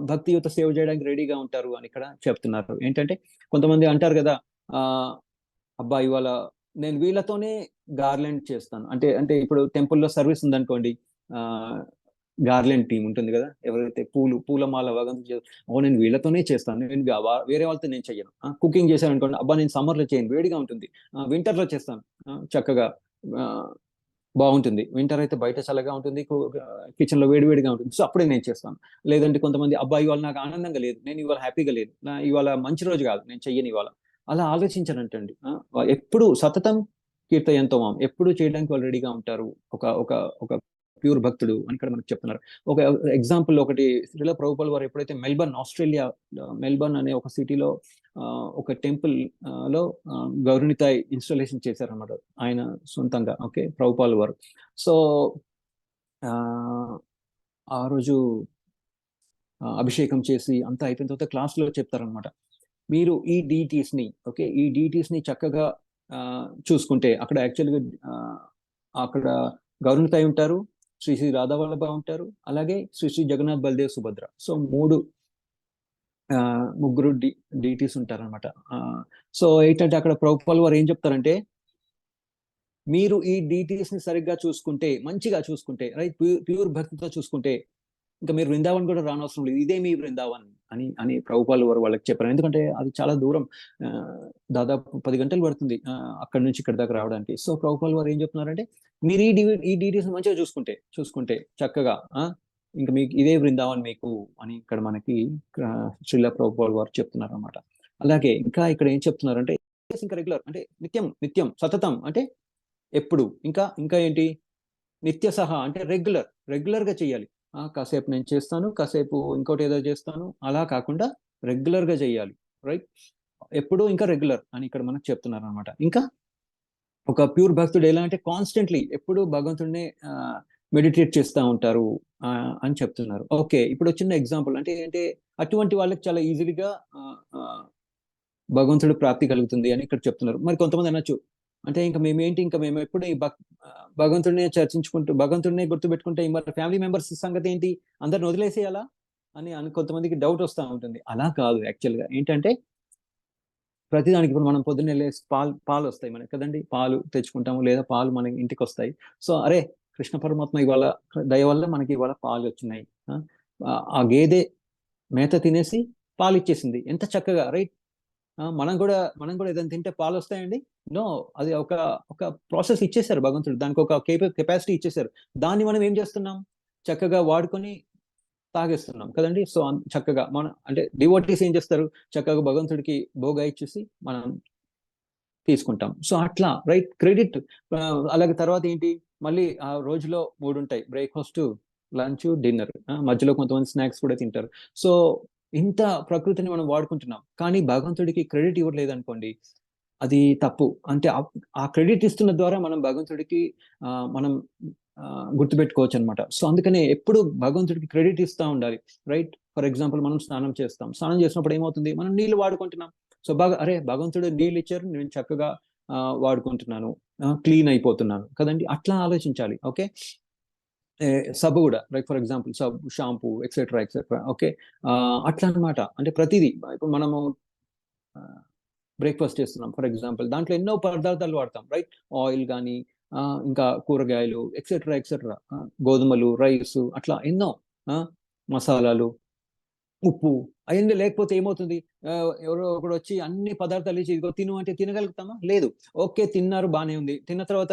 భక్తియుత సేవ చేయడానికి రెడీగా ఉంటారు అని ఇక్కడ చెప్తున్నారు. ఏంటంటే కొంతమంది అంటారు కదా, అబ్బా ఇవాళ నేను వీళ్ళతోనే గార్లెండ్ చేస్తాను, అంటే ఇప్పుడు టెంపుల్లో సర్వీస్ ఉందనుకోండి, గార్లెండ్ టీం ఉంటుంది కదా, ఎవరైతే పూలమాల నేను వీళ్ళతోనే చేస్తాను, నేను వేరే వాళ్ళతో నేను చెయ్యను. కుకింగ్ చేశాను అనుకోండి, అబ్బా నేను సమ్మర్లో చేయను, వేడిగా ఉంటుంది, వింటర్లో చేస్తాను, చక్కగా బాగుంటుంది, వింటర్ అయితే బయట చల్లగా ఉంటుంది, కిచెన్లో వేడివేడిగా ఉంటుంది, సో అప్పుడే నేను చేస్తాను. లేదంటే కొంతమంది, అబ్బా ఇవాళ నాకు ఆనందంగా లేదు, నేను ఇవాళ హ్యాపీగా లేదు, ఇవాళ మంచి రోజు కాదు, నేను చెయ్యను ఇవాళ, అలా ఆలోచించనంటండి. ఎప్పుడు సతతం కీర్తయంతో మాం, ఎప్పుడు చేయడానికి వాళ్ళు రెడీగా ఉంటారు ఒక ప్యూర్ భక్తుడు అని ఇక్కడ మనకు చెప్తున్నారు. ఒక ఎగ్జాంపుల్ ఒకటి, శ్రీల ప్రభుపాల వారు ఎప్పుడైతే మెల్బర్న్, ఆస్ట్రేలియా మెల్బర్న్ అనే ఒక సిటీలో ఒక టెంపుల్ లో గౌరనితాయ్ ఇన్స్టాలేషన్ చేశారన్నమాట ఆయన సొంతంగా. ఓకే, ప్రభుపాల వారు. సో ఆ రోజు అభిషేకం చేసి అంతా అయిపోయిన తర్వాత క్లాస్లో చెప్తారనమాట, మీరు ఈ డీటీస్ని, ఓకే, ఈ డీటీస్ని చక్కగా చూసుకుంటే, అక్కడ యాక్చువల్గా అక్కడ గౌరనితాయ్ ఉంటారు, శ్రీ శ్రీ రాధావల్లభ ఉంటారు, అలాగే శ్రీ శ్రీ జగన్నాథ్ బల్దేవ్ సుభద్ర. సో ముగ్గురు డీటీస్ ఉంటారనమాట. సో ఏంటంటే అక్కడ ప్రభుపాల వారు ఏం చెప్తారంటే, మీరు ఈ డీటీస్ ని సరిగ్గా చూసుకుంటే, మంచిగా చూసుకుంటే, రైట్, ప్యూర్ భక్తితో చూసుకుంటే, ఇంకా మీరు బృందావన్ కూడా రానవసరం లేదు, ఇదే మీ బృందావన్ అని ప్రభుపాల వారు వాళ్ళకి చెప్పారు. ఎందుకంటే అది చాలా దూరం, దాదాపు 10 గంటలు పడుతుంది అక్కడి నుంచి ఇక్కడ దాకా రావడానికి. సో ప్రభుపాల వారు ఏం చెప్తున్నారంటే, మీరు ఈ డీటీస్ మంచిగా చూసుకుంటే చక్కగా ఇంకా మీకు ఇదే బృందావన్ మీకు అని ఇక్కడ మనకి శ్రీల ప్రభుపాల వారు చెప్తున్నారు అనమాట. అలాగే ఇంకా ఇక్కడ ఏం చెప్తున్నారంటే, ఇంకా రెగ్యులర్ అంటే నిత్యం సతతం అంటే ఎప్పుడు, ఇంకా ఏంటి, నిత్య సహా అంటే రెగ్యులర్ గా చేయాలి. కాసేపు నేను చేస్తాను, కాసేపు ఇంకోటి ఏదో చేస్తాను, అలా కాకుండా రెగ్యులర్ గా చేయాలి, రైట్, ఎప్పుడు ఇంకా రెగ్యులర్ అని ఇక్కడ మనకు చెప్తున్నారు అనమాట. ఇంకా ఒక ప్యూర్ భక్తుడు ఎలా అంటే కాన్స్టెంట్లీ ఎప్పుడు భగవంతుడిని మెడిటేట్ చేస్తూ ఉంటారు అని చెప్తున్నారు. ఓకే, ఇప్పుడు చిన్న ఎగ్జాంపుల్ అంటే అటువంటి వాళ్ళకి చాలా ఈజీగా భగవంతుడు ప్రాప్తి కలుగుతుంది అని ఇక్కడ చెప్తున్నారు. మరి కొంతమంది అనొచ్చు, అంటే ఇంకా మేము ఎప్పుడు ఈ భగవంతుడినే చర్చించుకుంటూ భగవంతుడినే గుర్తుపెట్టుకుంటే మరి ఫ్యామిలీ మెంబర్స్ సంగతి ఏంటి, అందరిని వదిలేసేయాలా అని కొంతమందికి డౌట్ వస్తూ ఉంటుంది. అలా కాదు. యాక్చువల్గా ఏంటంటే ప్రతిదానికి ఇప్పుడు మనం పొద్దున్న వెళ్ళేసి పాలు వస్తాయి మనకి కదండి, పాలు తెచ్చుకుంటాము లేదా పాలు మన ఇంటికి వస్తాయి. సో అరే కృష్ణ పరమాత్మ ఇవాళ దయ వల్ల మనకి ఇవాళ పాలు వచ్చినాయి, ఆ గేదె మేత తినేసి పాలు ఇచ్చేసింది, ఎంత చక్కగా, రైట్? మనం కూడా ఏదైనా తింటే పాలు వస్తాయండి? నో, అది ఒక ప్రాసెస్ ఇచ్చేసారు భగవంతుడు, దానికి ఒక కెపాసిటీ ఇచ్చేసారు. దాన్ని మనం ఏం చేస్తున్నాం, చక్కగా వాడుకొని తాగేస్తున్నాం కదండి. సో చక్కగా మనం అంటే డివోటీస్ ఏం చేస్తారు, చక్కగా భగవంతుడికి భోగా ఇచ్చేసి మనం తీసుకుంటాం. సో అట్లా, రైట్? క్రెడిట్. అలాగే తర్వాత ఏంటి, మళ్ళీ ఆ రోజులో 3 ఉంటాయి, బ్రేక్ఫాస్ట్, లంచ్, డిన్నర్, మధ్యలో కొంతమంది స్నాక్స్ కూడా తింటారు. సో ఇంత ప్రకృతిని మనం వాడుకుంటున్నాం, కానీ భగవంతుడికి క్రెడిట్ ఇవ్వట్లేదు అనుకోండి, అది తప్పు. అంటే ఆ క్రెడిట్ ఇస్తున్న ద్వారా మనం భగవంతుడికి మనం గుర్తుపెట్టుకోవచ్చు అనమాట. సో అందుకనే ఎప్పుడు భగవంతుడికి క్రెడిట్ ఇస్తూ ఉండాలి, రైట్? ఫర్ ఎగ్జాంపుల్ మనం స్నానం చేసినప్పుడు ఏమవుతుంది, మనం నీళ్లు వాడుకుంటున్నాం. సో అరే భగవంతుడు నీళ్ళు ఇచ్చారు, నేను చక్కగా వాడుకుంటున్నాను, క్లీన్ అయిపోతున్నాను కదండి. అట్లా ఆలోచించాలి. ఓకే, సబ్బు కూడా, లైక్ ఫర్ ఎగ్జాంపుల్ సబ్బు, షాంపూ, ఎక్సెట్రా. ఓకే, అట్లా అనమాట. అంటే ప్రతిదీ ఇప్పుడు మనము బ్రేక్ఫాస్ట్ చేస్తున్నాం ఫర్ ఎగ్జాంపుల్, దాంట్లో ఎన్నో పదార్థాలు వాడతాం, రైట్? ఆయిల్ కానీ ఇంకా కూరగాయలు, ఎక్సెట్రా, గోధుమలు, రైస్, అట్లా ఎన్నో మసాలాలు, ఉప్పు, అవన్నీ లేకపోతే ఏమవుతుంది, ఎవరో ఒకడు వచ్చి అన్ని పదార్థాలు ఇచ్చి ఇదిగో తిను అంటే తినగలుగుతామా? లేదు. ఓకే, తిన్నారు, బాగానే ఉంది. తిన్న తర్వాత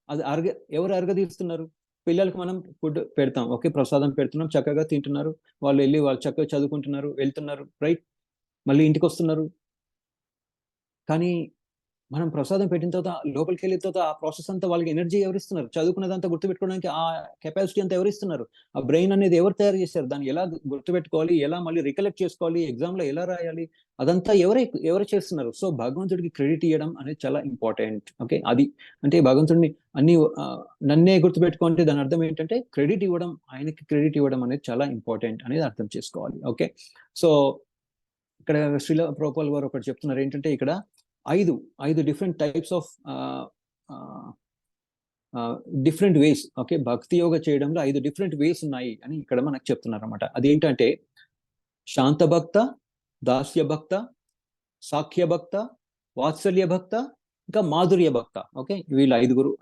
అది ఎవరు అరగదీస్తున్నారు? పిల్లలకు మనం ఫుడ్ పెడతాం, ఓకే, ప్రసాదం పెడుతున్నాం, చక్కగా తింటున్నారు, వాళ్ళు చక్కగా చదువుకుంటున్నారు, వెళ్తున్నారు, రైట్? మళ్ళీ ఇంటికి వస్తున్నారు. కానీ మనం ప్రసాదం పెట్టిన తర్వాత లోపలికి వెళ్ళిన తర్వాత ఆ ప్రాసెస్ అంతా వాళ్ళకి ఎనర్జీ ఎవరిస్తున్నారు? చదువుకున్నదంతా గుర్తుపెట్టుకోవడానికి ఆ కెపాసిటీ అంతా ఎవరిస్తున్నారు? ఆ బ్రెయిన్ అనేది ఎవరు తయారు చేశారు? దాన్ని ఎలా గుర్తుపెట్టుకోవాలి, ఎలా మళ్ళీ రికలెక్ట్ చేసుకోవాలి, ఎగ్జామ్ లో ఎలా రాయాలి, అదంతా ఎవరు చేస్తున్నారు? సో భగవంతుడికి క్రెడిట్ ఇవ్వడం అనేది చాలా ఇంపార్టెంట్. ఓకే, అది అంటే భగవంతుడిని నన్నే గుర్తుపెట్టుకుంటే దాని అర్థం ఏంటంటే క్రెడిట్ ఇవ్వడం, ఆయనకి క్రెడిట్ ఇవ్వడం అనేది చాలా ఇంపార్టెంట్ అనేది అర్థం చేసుకోవాలి. ఓకే, సో ఇక్కడ శ్రీల ప్రభుపాల్ వారు ఒకటి చెప్తున్నారు ఏంటంటే, ఇక్కడ ఐదు different types of different ways. Okay, భక్తి యోగ చేయడంలో 5 డిఫరెంట్ వేస్ ఉన్నాయి అని ఇక్కడ మనకు చెప్తున్నారు అనమాట. అదేంటంటే శాంత భక్త, దాస్య భక్త, సాఖ్య భక్త, వాత్సల్య భక్త, ఇంకా మాధుర్య భక్త. ఓకే, వీళ్ళ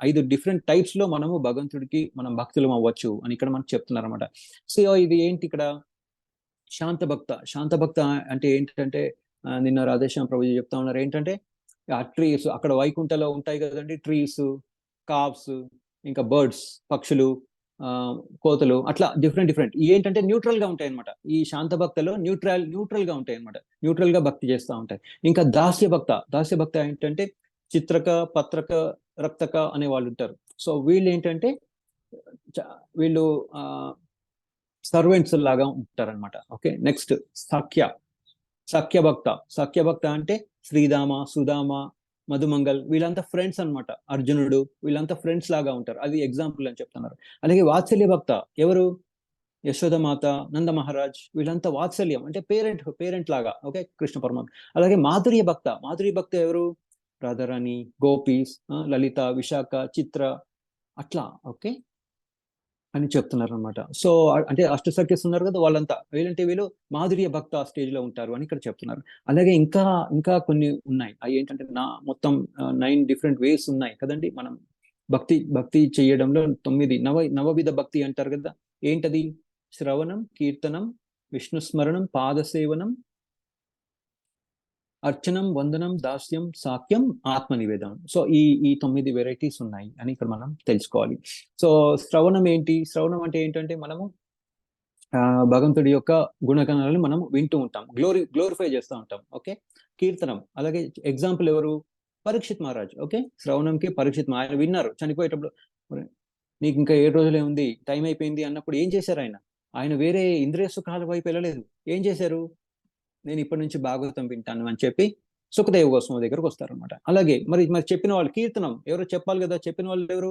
5 డిఫరెంట్ టైప్స్ లో మనము భగవంతుడికి మనం భక్తులం అవ్వచ్చు అని ఇక్కడ మనకు చెప్తున్నారు అనమాట. సో ఇది ఏంటి ఇక్కడ శాంత భక్త అంటే ఏంటంటే, నిన్న రాధేశ్యామ్ ప్రభుజీ చెప్తా ఉన్నారు ఏంటంటే, ఆ ట్రీస్ అక్కడ వైకుంఠలో ఉంటాయి కదండి, ట్రీస్, కావ్స్, ఇంకా బర్డ్స్, పక్షులు, కోతలు, అట్లా డిఫరెంట్ ఏంటంటే న్యూట్రల్ గా ఉంటాయి అనమాట. ఈ శాంత భక్తలో న్యూట్రల్ గా ఉంటాయి అనమాట, న్యూట్రల్ గా భక్తి చేస్తూ ఉంటాయి. ఇంకా దాస్య భక్త ఏంటంటే చిత్రక, పత్రక, రక్తక అనే వాళ్ళు ఉంటారు. సో వీళ్ళు ఏంటంటే వీళ్ళు సర్వెంట్స్ లాగా ఉంటారనమాట. ఓకే, నెక్స్ట్ సఖ్య భక్త అంటే శ్రీధామ, సుధామ, మధుమంగల్, వీళ్ళంతా ఫ్రెండ్స్ అనమాట. అర్జునుడు, వీళ్ళంతా ఫ్రెండ్స్ లాగా ఉంటారు, అది ఎగ్జాంపుల్ అని చెప్తున్నారు. అలాగే వాత్సల్య భక్త ఎవరు, యశోదమాత, నంద మహారాజ్, వీళ్ళంతా వాత్సల్యం అంటే పేరెంట్ లాగా. ఓకే, కృష్ణ పరమాత్మ. అలాగే మాధుర్య భక్త ఎవరు, రాధారాణి, గోపీస్, లలిత, విశాఖ, చిత్ర, అట్లా. ఓకే అని చెప్తున్నారు అనమాట. సో అంటే అష్టసఖ్యస్ ఉన్నారు కదా, వాళ్ళంతా వీళ్ళు మాధుర్య భక్త స్టేజ్ లో ఉంటారు అని ఇక్కడ చెప్తున్నారు. అలాగే ఇంకా కొన్ని ఉన్నాయి, అవి ఏంటంటే మొత్తం 9 డిఫరెంట్ వేస్ ఉన్నాయి కదండి. మనం భక్తి చేయడంలో 9 నవవిధ భక్తి అంటారు కదా. ఏంటది? శ్రవణం, కీర్తనం, విష్ణు స్మరణం, పాదసేవనం, అర్చనం, వందనం, దాస్యం, సాఖ్యం, ఆత్మ నివేదనం. సో ఈ 9 వెరైటీస్ ఉన్నాయి అని ఇక్కడ మనం తెలుసుకోవాలి. సో శ్రవణం అంటే ఏంటంటే మనము భగవంతుడి యొక్క గుణగణాలను మనం వింటూ ఉంటాం, గ్లోరిఫై చేస్తూ ఉంటాం. ఓకే, కీర్తనం, అలాగే ఎగ్జాంపుల్ ఎవరు, పరీక్షిత్ మహారాజ్. ఓకే, శ్రవణంకి పరీక్షిత్ ఆయన విన్నారు, చనిపోయేటప్పుడు నీకు ఇంకా 7 రోజులే ఉంది, టైం అయిపోయింది అన్నప్పుడు ఏం చేశారు ఆయన వేరే ఇంద్రియ సుఖాల వైపు వెళ్ళలేదు. ఏం చేశారు, నేను ఇప్పటి నుంచి భాగవతం వింటాను అని చెప్పి సుఖదేవ గోస్వామి దగ్గరకు వస్తారనమాట. అలాగే మరి చెప్పిన వాళ్ళు, కీర్తనం ఎవరు చెప్పాలి కదా, చెప్పిన వాళ్ళు ఎవరు,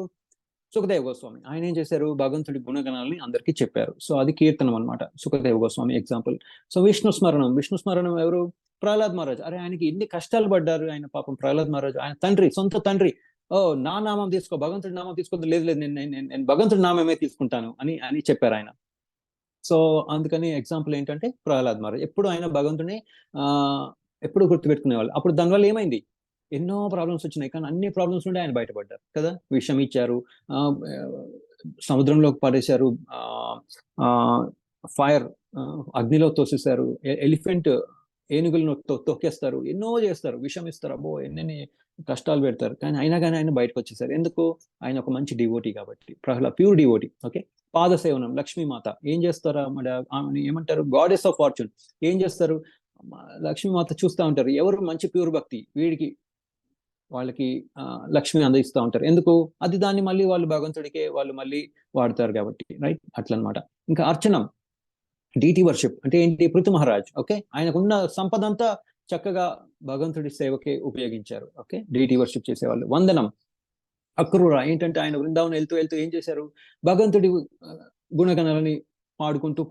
సుఖదేవ గోస్వామి. ఆయన ఏం చేశారు, భగవంతుడి గుణగణాలని అందరికీ చెప్పారు. సో అది కీర్తనం అనమాట, సుఖదేవ గోస్వామి ఎగ్జాంపుల్. సో విష్ణు స్మరణం ఎవరు, ప్రహ్లాద్ మహారాజ్. అరే ఆయనకి ఎన్ని కష్టాలు పడ్డారు ఆయన, పాపం ప్రహ్లాద్ మహారాజ్, ఆయన తండ్రి, సొంత తండ్రి, ఓ నా నామం తీసుకో, భగవంతుడి నామం తీసుకోవద్దు, లేదు లేదు నేను భగవంతుడి నామమే తీసుకుంటాను అని అని చెప్పారు ఆయన. సో అందుకని ఎగ్జాంపుల్ ఏంటంటే ప్రహ్లాద్ మహారాజ్ ఎప్పుడు ఆయన భగవంతుని ఎప్పుడు గుర్తుపెట్టుకునేవాళ్ళు. అప్పుడు దానివల్ల ఏమైంది, ఎన్నో ప్రాబ్లమ్స్ వచ్చినాయి, కానీ అన్ని ప్రాబ్లమ్స్ నుండి ఆయన బయటపడ్డారు కదా. విషం ఇచ్చారు, సముద్రంలోకి పడేశారు, ఫైర్ అగ్నిలో తోసేశారు, ఎలిఫెంట్ ఏనుగులను తొక్కేస్తారు, ఎన్నో చేస్తారు, విషం ఇస్తారు, అబ్బో ఎన్నెన్ని కష్టాలు పెడతారు, కానీ అయినా కానీ ఆయన బయటకు వచ్చేసారు. ఎందుకు, ఆయన ఒక మంచి డివోటీ కాబట్టి, ప్యూర్ డివోటీ. ఓకే, పాదసేవనం, లక్ష్మీమాత ఏం చేస్తారా మరి ఏమంటారు, గాడెస్ ఆఫ్ ఫార్చ్యూన్. ఏం చేస్తారు, లక్ష్మీమాత చూస్తూ ఉంటారు, ఎవరు మంచి ప్యూర్ భక్తి, వీడికి వాళ్ళకి లక్ష్మి అందిస్తూ ఉంటారు. ఎందుకు, అది దాన్ని మళ్ళీ వాళ్ళు భగవంతుడికే వాళ్ళు మళ్ళీ వాడతారు కాబట్టి, రైట్, అట్లా అనమాట. ఇంకా అర్చనం, డీటీ వర్షిప్ అంటే ఏంటి, పృథు మహారాజ్. ఓకే, ఆయనకున్న సంపద అంతా చక్కగా భగవంతుడి సేవకే ఉపయోగించారు. ఓకే, డీటీ వర్షిప్ చేసేవాళ్ళు. వందనం, అక్రూర ఏంటంటే ఆయన బృందావనం వెళ్తూ వెళ్తూ ఏం చేశారు, భగవంతుడి గుణగణాలని పాడుకుంటూ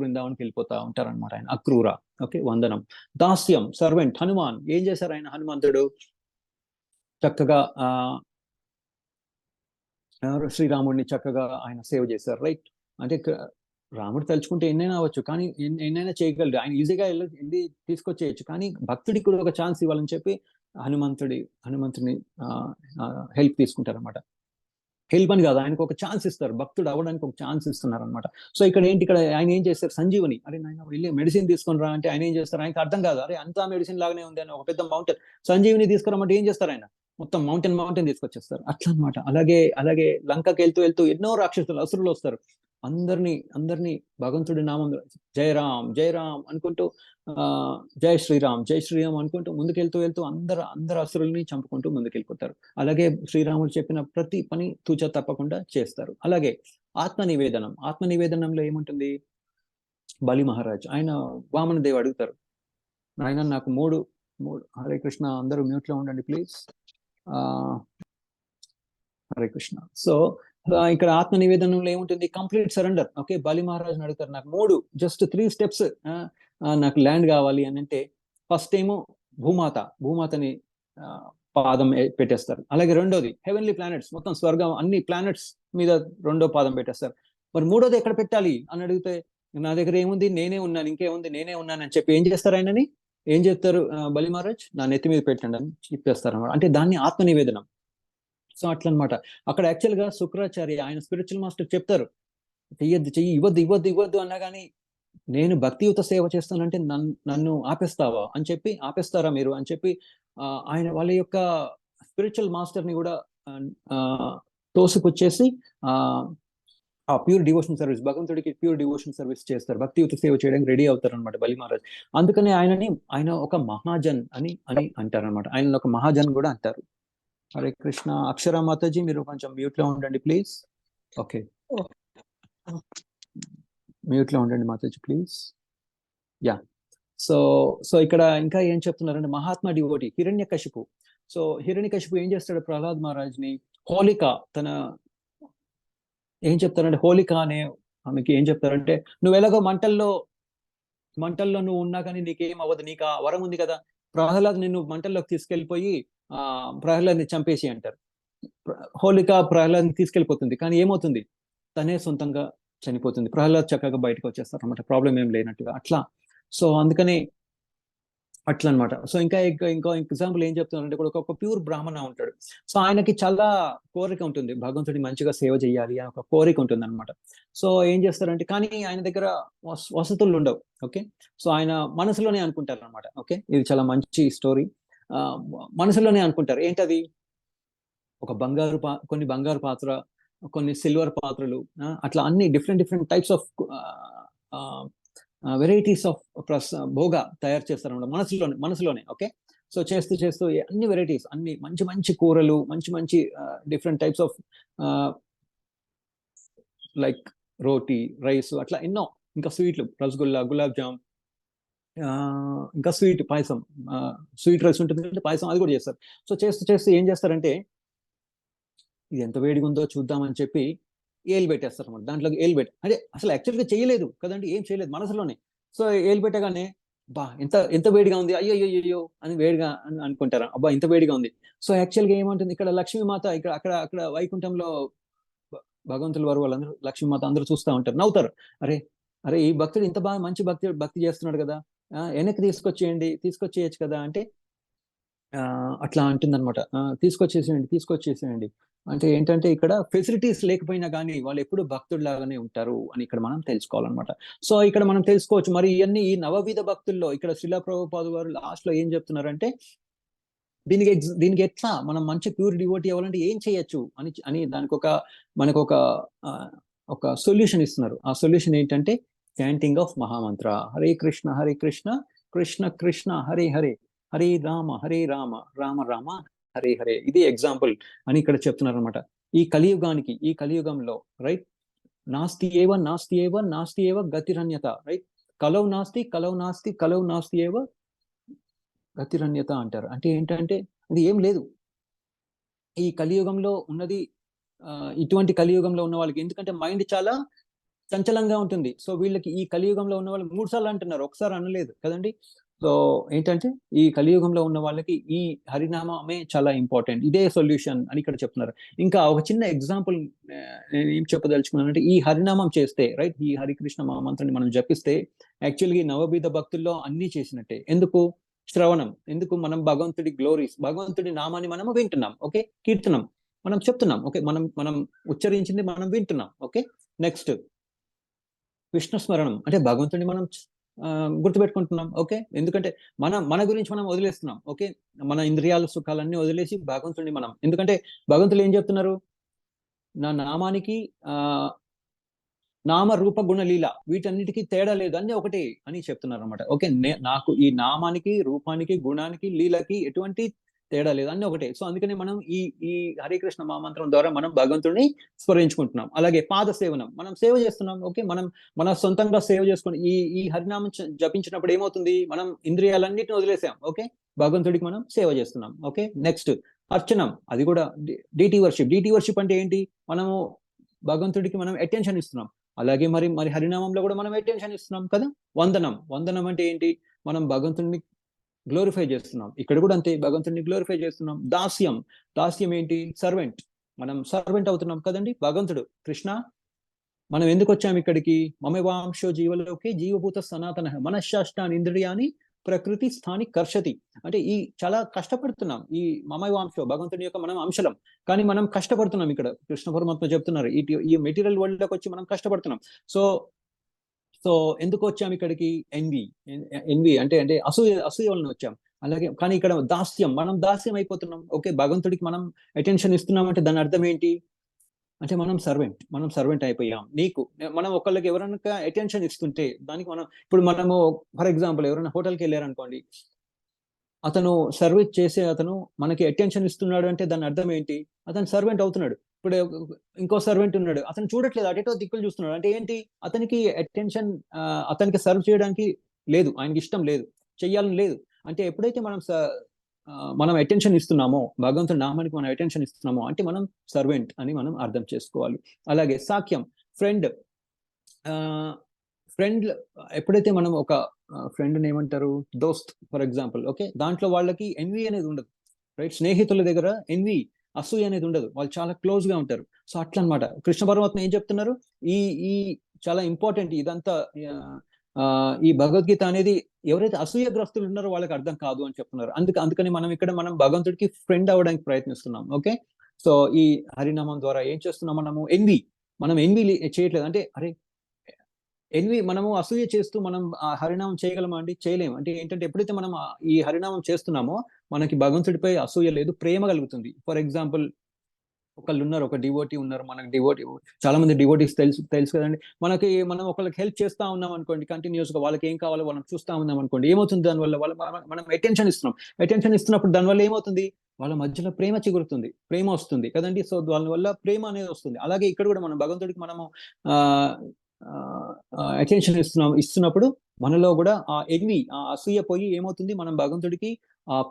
బృందావనికి వెళ్ళిపోతా ఉంటారనమాట ఆయన, అక్రూర. ఓకే, వందనం. దాస్యం, సర్వెంట్, హనుమాన్ ఏం చేశారు ఆయన, హనుమంతుడు చక్కగా శ్రీరాముడిని చక్కగా ఆయన సేవ చేశారు, రైట్. అంటే రాముడు తలుచుకుంటే ఎన్నైనా అవ్వచ్చు, కానీ ఎన్నైనా చేయగలడు ఆయన, ఈజీగా వెళ్ళి తీసుకొచ్చేయచ్చు, కానీ భక్తుడికి కూడా ఒక ఛాన్స్ ఇవ్వాలని చెప్పి హనుమంతుడిని హెల్ప్ తీసుకుంటారు అనమాట. హెల్ప్ అని కాదు, ఆయనకు ఒక ఛాన్స్ ఇస్తారు, భక్తుడు అవ్వడానికి ఒక ఛాన్స్ ఇస్తున్నారు అనమాట. సో ఇక్కడ ఏంటి, ఇక్కడ ఆయన ఏం చేస్తారు, సంజీవని, అరే నాయన వెళ్ళి మెడిసిన్ తీసుకొని రా అంటే ఆయన ఏం చేస్తారు, ఆయనకి అర్థం కాదు, అరే అంతా మెడిసిన్ లాగానే ఉంది అని, ఒక పెద్ద మౌంటైన్ సంజీవిని తీసుకురామంటే ఏం చేస్తారు ఆయన, మొత్తం మౌంటైన్ తీసుకొచ్చేస్తారు, అట్లా అనమాట. అలాగే లంకకి వెళ్తూ ఎన్నో రాక్షసులు, అసురులు వస్తారు, అందరినీ భగవంతుడి నామం జయరామ్ అనుకుంటూ జై శ్రీరామ్ అనుకుంటూ ముందుకెళ్తూ అందరు అసురుల్ని చంపుకుంటూ ముందుకెళ్ళిపోతారు. అలాగే శ్రీరాముడు చెప్పిన ప్రతి పని తూచా తప్పకుండా చేస్తారు. అలాగే ఆత్మ నివేదనంలో ఏముంటుంది, బలి మహారాజ్ ఆయన వామన దేవ్ అడుగుతారు, ఆయన నాకు మూడు హరే కృష్ణ, అందరూ మ్యూట్ లో ఉండండి ప్లీజ్, హరే కృష్ణ. సో ఇక్కడ ఆత్మ నివేదనంలో ఏముంటుంది, కంప్లీట్ సరెండర్. ఓకే, బలి మహారాజుని అడుగుతారు, నాకు జస్ట్ 3 స్టెప్స్ నాకు ల్యాండ్ కావాలి అని అంటే, ఫస్ట్ ఏమో భూమాతని పాదం పెట్టేస్తారు. అలాగే రెండోది హెవెన్లీ ప్లానెట్స్, మొత్తం స్వర్గం అన్ని ప్లానెట్స్ మీద రెండో పాదం పెట్టేస్తారు. మరి మూడోది ఎక్కడ పెట్టాలి అని అడిగితే, నా దగ్గర ఏముంది, నేనే ఉన్నాను, ఇంకేముంది, నేనే ఉన్నాను అని చెప్పి ఏం చేస్తారు, ఆయనని ఏం చెప్తారు, బలి మహారాజ్ నా నెత్తి మీద పెట్టండి అని చెప్పేస్తారు అన్నమాట. అంటే దాన్ని ఆత్మ నివేదనం. సో అట్లా అనమాట. అక్కడ యాక్చువల్ గా శుక్రాచార్య ఆయన స్పిరిచువల్ మాస్టర్ చెప్తారు, చెయ్యి ఇవ్వద్దు అన్నా కానీ, నేను భక్తియుత సేవ చేస్తానంటే నన్ను ఆపేస్తారా మీరు అని చెప్పి ఆయన వాళ్ళ యొక్క స్పిరిచువల్ మాస్టర్ ని కూడా తోసుకొచ్చేసి ఆ ప్యూర్ డివోషన్ సర్వీస్, భగవంతుడికి ప్యూర్ డివోషన్ సర్వీస్ చేస్తారు, భక్తియుత సేవ చేయడానికి రెడీ అవుతారు అనమాట బలి మహారాజ్. అందుకని ఆయన ఒక మహాజన్ అని అంటారనమాట, ఆయన ఒక మహాజన్ కూడా అంటారు. హరే కృష్ణ. అక్షర మాతాజీ మీరు కొంచెం మ్యూట్ లో ఉండండి ప్లీజ్. ఓకే, మ్యూట్ లో ఉండండి మాతాజీ ప్లీజ్. యా, సో ఇక్కడ ఇంకా ఏం చెప్తున్నారంటే, మహాత్మా డివోటీ హిరణ్యకశిపు. సో హిరణ్యకశిపు ఏం చేస్తాడు, ప్రహ్లాద్ మహారాజ్ ని హోలిక ఏం చెప్తారంటే, హోలిక అనే ఆమెకి ఏం చెప్తారంటే, నువ్వు ఎలాగో మంటల్లో నువ్వు ఉన్నా కానీ నీకేం అవ్వదు, నీకు ఆ వరం ఉంది కదా, ప్రహ్లాద్ నిన్ను మంటల్లోకి తీసుకెళ్లిపోయి ప్రహ్లాద్ని చంపేసి అంటారు. హోలిక ప్రహ్లాద్ని తీసుకెళ్లిపోతుంది, కానీ ఏమవుతుంది, తనే సొంతంగా చనిపోతుంది. ప్రహ్లాద్ చక్కగా బయటకు వచ్చేస్తారు అనమాట, ప్రాబ్లం ఏం లేనట్టుగా అట్లా. సో అందుకని అట్లా అనమాట. సో ఇంకో ఎగ్జాంపుల్ ఏం చెప్తున్నారంటే, కూడా ఒక ప్యూర్ బ్రాహ్మణ ఉంటాడు. సో ఆయనకి చాలా కోరిక ఉంటుంది, భగవంతుడి మంచిగా సేవ చేయాలి అని ఒక కోరిక ఉంటుంది అనమాట. సో ఏం చేస్తారంటే, కానీ ఆయన దగ్గర వసతులు ఉండవు. ఓకే, సో ఆయన మనసులోనే అనుకుంటారు అనమాట. ఓకే, ఇది చాలా మంచి స్టోరీ. మనసులోనే అనుకుంటారు, ఏంటది, కొన్ని బంగారు పాత్ర, కొన్ని సిల్వర్ పాత్రలు, అట్లా అన్ని different types of varieties of భోగా తయారు చేస్తారు అన్నమాట మనసులోనే. ఓకే, సో చేస్తూ అన్ని వెరైటీస్, అన్ని మంచి కూరలు, మంచి different types of like roti, rice, అట్లా ఎన్నో, ఇంకా స్వీట్లు, రసగుల్లా, గులాబ్ జామ్, ఇంకా స్వీట్ పాయసం, స్వీట్ రైస్ ఉంటుంది, పాయసం అది కూడా చేస్తారు. సో చేస్తూ ఏం చేస్తారంటే, ఇది ఎంత వేడిగా ఉందో చూద్దామని చెప్పి ఏలు పెట్టేస్తారు అనమాట. దాంట్లోకి ఏలు పెట్టి అంటే అసలు యాక్చువల్గా చేయలేదు కదండి, ఏం చేయలేదు మనసులోనే. సో ఏలు పెట్టగానే బా ఎంత ఎంత వేడిగా ఉంది, అయ్యో అయ్యో అయ్యో అని వేడిగా అని అనుకుంటారు, అబ్బా ఇంత వేడిగా ఉంది. సో యాక్చువల్గా ఏమంటుంది ఇక్కడ లక్ష్మీమాత, ఇక్కడ అక్కడ అక్కడ వైకుంఠంలో భగవంతుల వారు వాళ్ళందరూ లక్ష్మీమాత అందరూ చూస్తూ ఉంటారు, నవ్వుతారు. అరే అరే ఈ భక్తుడు ఇంత బాగా మంచి భక్తి చేస్తున్నాడు కదా, వెనక్కి తీసుకొచ్చేయచ్చు కదా అంటే అట్లా అంటుందన్నమాట. తీసుకొచ్చేసేయండి అంటే ఏంటంటే ఇక్కడ ఫెసిలిటీస్ లేకపోయినా కానీ వాళ్ళు ఎప్పుడు భక్తుడు లాగానే ఉంటారు అని ఇక్కడ మనం తెలుసుకోవాలన్నమాట. సో ఇక్కడ మనం తెలుసుకోవచ్చు మరి ఇవన్నీ ఈ నవవిధ భక్తుల్లో ఇక్కడ శ్రీలా ప్రభుపాద వారు లాస్ట్ లో ఏం చెప్తున్నారంటే దీనికి ఎట్లా మనం మంచి ప్యూర్ డివోటీ అవ్వాలంటే ఏం చేయొచ్చు అని దానికి మనకు ఒక సొల్యూషన్ ఇస్తున్నారు. ఆ సొల్యూషన్ ఏంటంటే చాంటింగ్ ఆఫ్ మహామంత్ర, హరే కృష్ణ కృష్ణ కృష్ణ హరే హరే, హరే రామ రామ రామ హరే హరే. ఇది ఎగ్జాంపుల్ అని ఇక్కడ చెప్తున్నారు అనమాట. ఈ కలియుగంలో రైట్ నాస్తి ఏవ గతిరన్యత, రైట్ కలౌ నాస్తి ఏవ గతిరన్యత అంటారు. అంటే ఏంటంటే అది ఏం లేదు ఈ కలియుగంలో ఉన్నది. ఇటువంటి కలియుగంలో ఉన్న వాళ్ళకి ఎందుకంటే మైండ్ చాలా చంచలంగా ఉంటుంది. సో వీళ్ళకి ఈ కలియుగంలో ఉన్న వాళ్ళకి 3 సార్లు అంటున్నారు, ఒకసారి అనలేదు కదండి. సో ఏంటంటే ఈ కలియుగంలో ఉన్న వాళ్ళకి ఈ హరినామమే చాలా ఇంపార్టెంట్, ఇదే సొల్యూషన్ అని ఇక్కడ చెప్తున్నారు. ఇంకా ఒక చిన్న ఎగ్జాంపుల్ నేను ఏం చెప్పదలుచుకున్నానంటే ఈ హరినామం చేస్తే రైట్, ఈ హరికృష్ణ మహామంత్రాన్ని మనం జపిస్తే యాక్చువల్గా నవవిధ భక్తుల్లో అన్ని చేసినట్టే. ఎందుకు? శ్రవణం. ఎందుకు? మనం భగవంతుడి గ్లోరీస్, భగవంతుడి నామాన్ని మనము వింటున్నాం, ఓకే, కీర్తనం మనం చెప్తున్నాం, ఓకే, మనం ఉచ్చరించింది మనం వింటున్నాం, ఓకే. నెక్స్ట్ విష్ణు స్మరణం, అంటే భగవంతుడిని మనం గుర్తుపెట్టుకుంటున్నాం, ఓకే. ఎందుకంటే మన గురించి మనం వదిలేస్తున్నాం, ఓకే, మన ఇంద్రియాల సుఖాలన్నీ వదిలేసి భగవంతుడిని మనం, ఎందుకంటే భగవంతులు ఏం చెప్తున్నారు, నా నామానికి నామ రూప గుణ లీల వీటన్నిటికీ తేడా లేదు, అన్నీ ఒకటే అని చెప్తున్నారు అనమాట. ఓకే, నాకు ఈ నామానికి రూపానికి గుణానికి లీలకి ఎటువంటి తేడా లేదు, అన్నీ ఒకటే. సో అందుకని మనం ఈ హరికృష్ణ మహామంత్రం ద్వారా మనం భగవంతుడిని స్మరించుకుంటున్నాం. అలాగే పాద సేవనం, మనం సేవ చేస్తున్నాం, ఓకే, మన సొంతంగా సేవ చేసుకుని ఈ హరినామం జపించినప్పుడు ఏమవుతుంది, మనం ఇంద్రియాలన్నిటిని వదిలేసాం, ఓకే, భగవంతుడికి మనం సేవ చేస్తున్నాం, ఓకే. నెక్స్ట్ అర్చనం, అది కూడా డిటి వర్షిప్ అంటే ఏంటి, మనము భగవంతుడికి మనం అటెన్షన్ ఇస్తున్నాం. అలాగే మరి హరినామంలో కూడా మనం అటెన్షన్ ఇస్తున్నాం కదా. వందనం అంటే ఏంటి, మనం భగవంతుడిని గ్లోరిఫై చేస్తున్నాం, ఇక్కడ కూడా అంతే భగవంతుడిని గ్లోరిఫై చేస్తున్నాం. దాస్యం ఏంటి, సర్వెంట్, మనం సర్వెంట్ అవుతున్నాం కదండి. భగవంతుడు కృష్ణ మనం ఎందుకు వచ్చాం ఇక్కడికి, మమవాంశో జీవలోకే జీవభూత సనాతన మనశ్శాస్త్రాన్ని ఇంద్రియాన్ని ప్రకృతి స్థాని కర్షతి, అంటే ఈ చాలా కష్టపడుతున్నాం, ఈ మమవాంశో భగవంతుని యొక్క మనం అంశలం, కానీ మనం కష్టపడుతున్నాం. ఇక్కడ కృష్ణ పరమాత్మ చెప్తున్నారు ఈ మెటీరియల్ వరల్డ్ లోకి వచ్చి మనం కష్టపడుతున్నాం. సో ఎందుకు వచ్చాం ఇక్కడికి, ఎన్వి అంటే అసూయ వలన వచ్చాం. అలాగే కానీ ఇక్కడ మనం దాస్యం అయిపోతున్నాం, ఓకే, భగవంతుడికి మనం అటెన్షన్ ఇస్తున్నాం అంటే దాని అర్థం ఏంటి అంటే మనం సర్వెంట్ అయిపోయాం. మనం ఒకళ్ళకి ఎవరైనా అటెన్షన్ ఇస్తుంటే దానికి మనము ఫర్ ఎగ్జాంపుల్ ఎవరైనా హోటల్కి వెళ్ళారనుకోండి, అతను సర్వీస్ చేసే అతను మనకి అటెన్షన్ ఇస్తున్నాడు అంటే దాని అర్థం ఏంటి, అతను సర్వెంట్ అవుతున్నాడు. ఇప్పుడు ఇంకో సర్వెంట్ ఉన్నాడు, అతను చూడట్లేదు, అటేటో దిక్కులు చూస్తున్నాడు, అంటే ఏంటి, అతనికి అటెన్షన్ అతనికి సర్వ్ చేయడానికి లేదు, ఆయనకి ఇష్టం లేదు, చెయ్యాలని లేదు. అంటే ఎప్పుడైతే మనం అటెన్షన్ ఇస్తున్నామో, భగవంతుడి నామానికి మనం అటెన్షన్ ఇస్తున్నామో అంటే మనం సర్వెంట్ అని మనం అర్థం చేసుకోవాలి. అలాగే సాఖ్యం, ఫ్రెండ్ ఎప్పుడైతే మనం ఒక ఫ్రెండ్ని ఏమంటారు, దోస్త్ ఫర్ ఎగ్జాంపుల్, ఓకే, దాంట్లో వాళ్ళకి ఎన్వి అనేది ఉండదు, రైట్, స్నేహితుల దగ్గర ఎన్వి అసూయ అనేది ఉండదు, వాళ్ళు చాలా క్లోజ్ గా ఉంటారు. సో అట్లా అనమాట. కృష్ణ పరమాత్మ ఏం చెప్తున్నారు, ఈ చాలా ఇంపార్టెంట్ ఇదంతా, ఈ భగవద్గీత అనేది ఎవరైతే అసూయగ్రస్తులు ఉన్నారో వాళ్ళకి అర్థం కాదు అని చెప్తున్నారు. అందుకని మనం భగవంతుడికి ఫ్రెండ్ అవ్వడానికి ప్రయత్నిస్తున్నాం, ఓకే. సో ఈ హరినామం ద్వారా ఏం చేస్తున్నాం, మనం ఎన్వి చేయట్లేదు, అంటే అరే ఎన్వి మనము అసూయ చేస్తూ మనం ఆ హరినామం చేయగలమా అంటే చేయలేము. అంటే ఏంటంటే ఎప్పుడైతే మనం ఈ హరినామం చేస్తున్నామో మనకి భగవంతుడిపై అసూయ లేదు, ప్రేమ కలుగుతుంది. ఫర్ ఎగ్జాంపుల్ ఒకళ్ళు ఉన్నారు, ఒక డివోటీ ఉన్నారు, మనకి చాలా మంది డివోటీస్ తెలుసు కదండి. మనం ఒకళ్ళకి హెల్ప్ చేస్తా ఉన్నాం అనుకోండి, కంటిన్యూస్ గా వాళ్ళకి ఏం కావాలో మనం చూస్తా ఉన్నాం అనుకోండి, ఏమవుతుంది దానివల్ల మనం అటెన్షన్ ఇస్తున్నప్పుడు దానివల్ల ఏమవుతుంది, వాళ్ళ మధ్యలో ప్రేమ చిగురుతుంది, ప్రేమ వస్తుంది కదండి. సో దానివల్ల ప్రేమ అనేది వస్తుంది. అలాగే ఇక్కడ కూడా మనం భగవంతుడికి మనము అటెన్షన్ ఇస్తున్నప్పుడు మనలో కూడా ఆ అసూయ పోయి ఏమవుతుంది, మనం భగవంతుడికి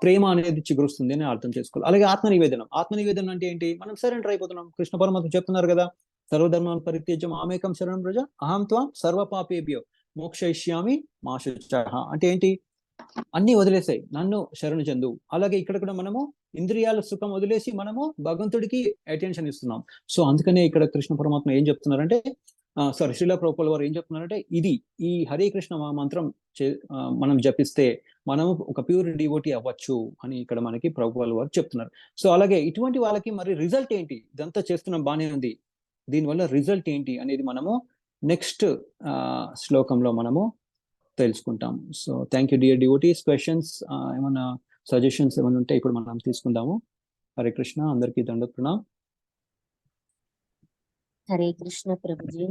ప్రేమ అనేది చిగురుస్తుంది అని అర్థం చేసుకోవాలి. అలాగే ఆత్మ నివేదనం అంటే ఏంటి? మనం సరెండర్ అయిపోతున్నాం. కృష్ణ పరమాత్మ చెప్తున్నారు కదా, సర్వధర్మాన్ పరిత్యజ్యం ఆమేకం శరణం వ్రజ అహం త్వాం సర్వ పాపేభ్యో మోక్షయిష్యామి మా శుచః. అంటే ఏంటి? అన్ని వదిలేసాయి, నన్ను శరణు చెందు. అలాగే ఇక్కడ కూడా మనము ఇంద్రియాల సుఖం వదిలేసి మనము భగవంతుడికి అటెన్షన్ ఇస్తున్నాం. సో అందుకనే ఇక్కడ కృష్ణ పరమాత్మ ఏం చెప్తున్నారంటే, శ్రీల ప్రభుపాల వారు ఏం చెప్తున్నారంటే, ఈ హరే కృష్ణ మంత్రం మనం జపిస్తే మనము ఒక ప్యూర్ డివోటీ అవ్వచ్చు అని ఇక్కడ మనకి ప్రభుపాల వారు చెప్తున్నారు. సో అలాగే ఇటువంటి వాళ్ళకి మరి రిజల్ట్ ఏంటి? ఇదంతా చేస్తున్నాం, బానే ఉంది, దీనివల్ల రిజల్ట్ ఏంటి అనేది మనము నెక్స్ట్ శ్లోకంలో మనము తెలుసుకుంటాం. So thank you dear devotees. Questions ఏమన్నా సజెషన్స్ ఏమైనా ఉంటే ఇప్పుడు మనం తీసుకుందాము. హరే కృష్ణ, అందరికీ దండోత్ ప్రణామ్. హరే కృష్ణ ప్రభుజీ.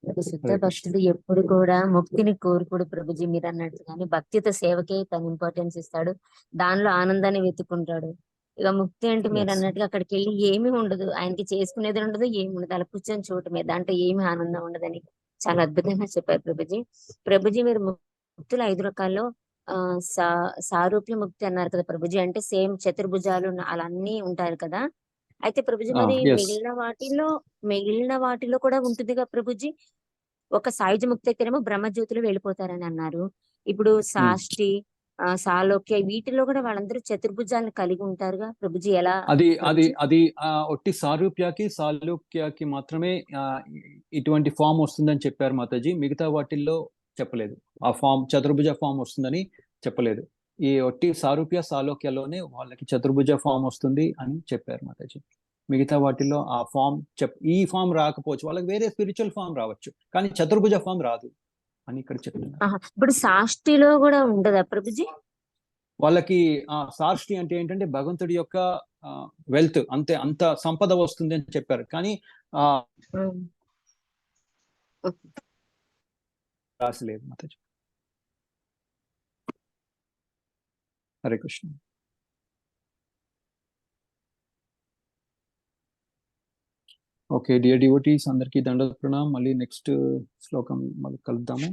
ఒక శుద్ధ హరే కృష్ణ. భక్తుడు ఎప్పుడు కూడా ముక్తిని కోరుకోడు ప్రభుజీ, మీరు అన్నట్టుగానే భక్తితో సేవకే తను ఇంపార్టెన్స్ ఇస్తాడు, దానిలో ఆనందాన్ని వెతుక్కుంటాడు. ఇక ముక్తి అంటే మీరు Yes. అన్నట్టుగా అక్కడికి వెళ్ళి ఏమీ ఉండదు, ఆయనకి చేసుకునేది ఉండదు, ఏమి ఉండదు, అలా కూర్చొని చూడటమే, దాంట్లో ఏమి ఆనందం ఉండదని చాలా అద్భుతంగా చెప్పారు ప్రభుజీ. ప్రభుజీ మీరు ముక్తులు 5 రకాల్లో సారూప్య ముక్తి అన్నారు కదా ప్రభుజీ, అంటే సేమ్ చతుర్భుజాలు అలా అన్ని ఉంటారు కదా. అయితే ప్రభుజీ మరి yes. మిగిలిన వాటిలో కూడా ఉంటుంది కదా ప్రభుజీ. ఒక సాయుధ ముక్తి అయితేనేమో బ్రహ్మజ్యోతిలో వెళ్ళిపోతారని అన్నారు. ఇప్పుడు సాష్టి సాలోక్య వీటిలో కూడా వాళ్ళందరూ చతుర్భుజాలను కలిగి ఉంటారుగా ప్రభుజీ. ఎలా అది ఒట్టి సారూప్యకి మాత్రమే ఇటువంటి ఫామ్ వస్తుందని చెప్పారు మాతాజీ. మిగతా వాటిల్లో చెప్పలేదు, ఆ ఫామ్ చతుర్భుజ ఫామ్ వస్తుందని చెప్పలేదు. ఈ ఒట్టి సాలోక్యలోనే వాళ్ళకి చతుర్భుజ ఫామ్ వస్తుంది అని చెప్పారు మాతాజీ. మిగతా వాటిల్లో ఆ ఫామ్ ఈ ఫామ్ రాకపోవచ్చు, వాళ్ళకి వేరే స్పిరిచువల్ ఫామ్ రావచ్చు, కానీ చతుర్భుజ ఫామ్ రాదు అని ఇక్కడ చెప్తున్నారు. ఇప్పుడు సాష్టిలో కూడా ఉండదా ప్రభుజీ? వాళ్ళకి సార్ష్టి అంటే ఏంటంటే భగవంతుడి యొక్క వెల్త్, అంత సంపద వస్తుంది అని చెప్పారు, కానీ రాసలేదు మాతాజీ. Hare Krishna. Okay dear devotees, అందరికీ దండోత్ ప్రణామ్. మళ్ళీ నెక్స్ట్ శ్లోకం మళ్ళీ కలుద్దాము.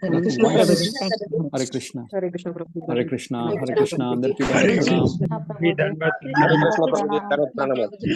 హరే కృష్ణ ప్రభుజీ. హరే కృష్ణ. హరే కృష్ణ ప్రభు. హరే కృష్ణ. హరే కృష్ణ. అందరికీ దండోత్ ప్రణామ్. కృష్ణ ప్రభుజీ.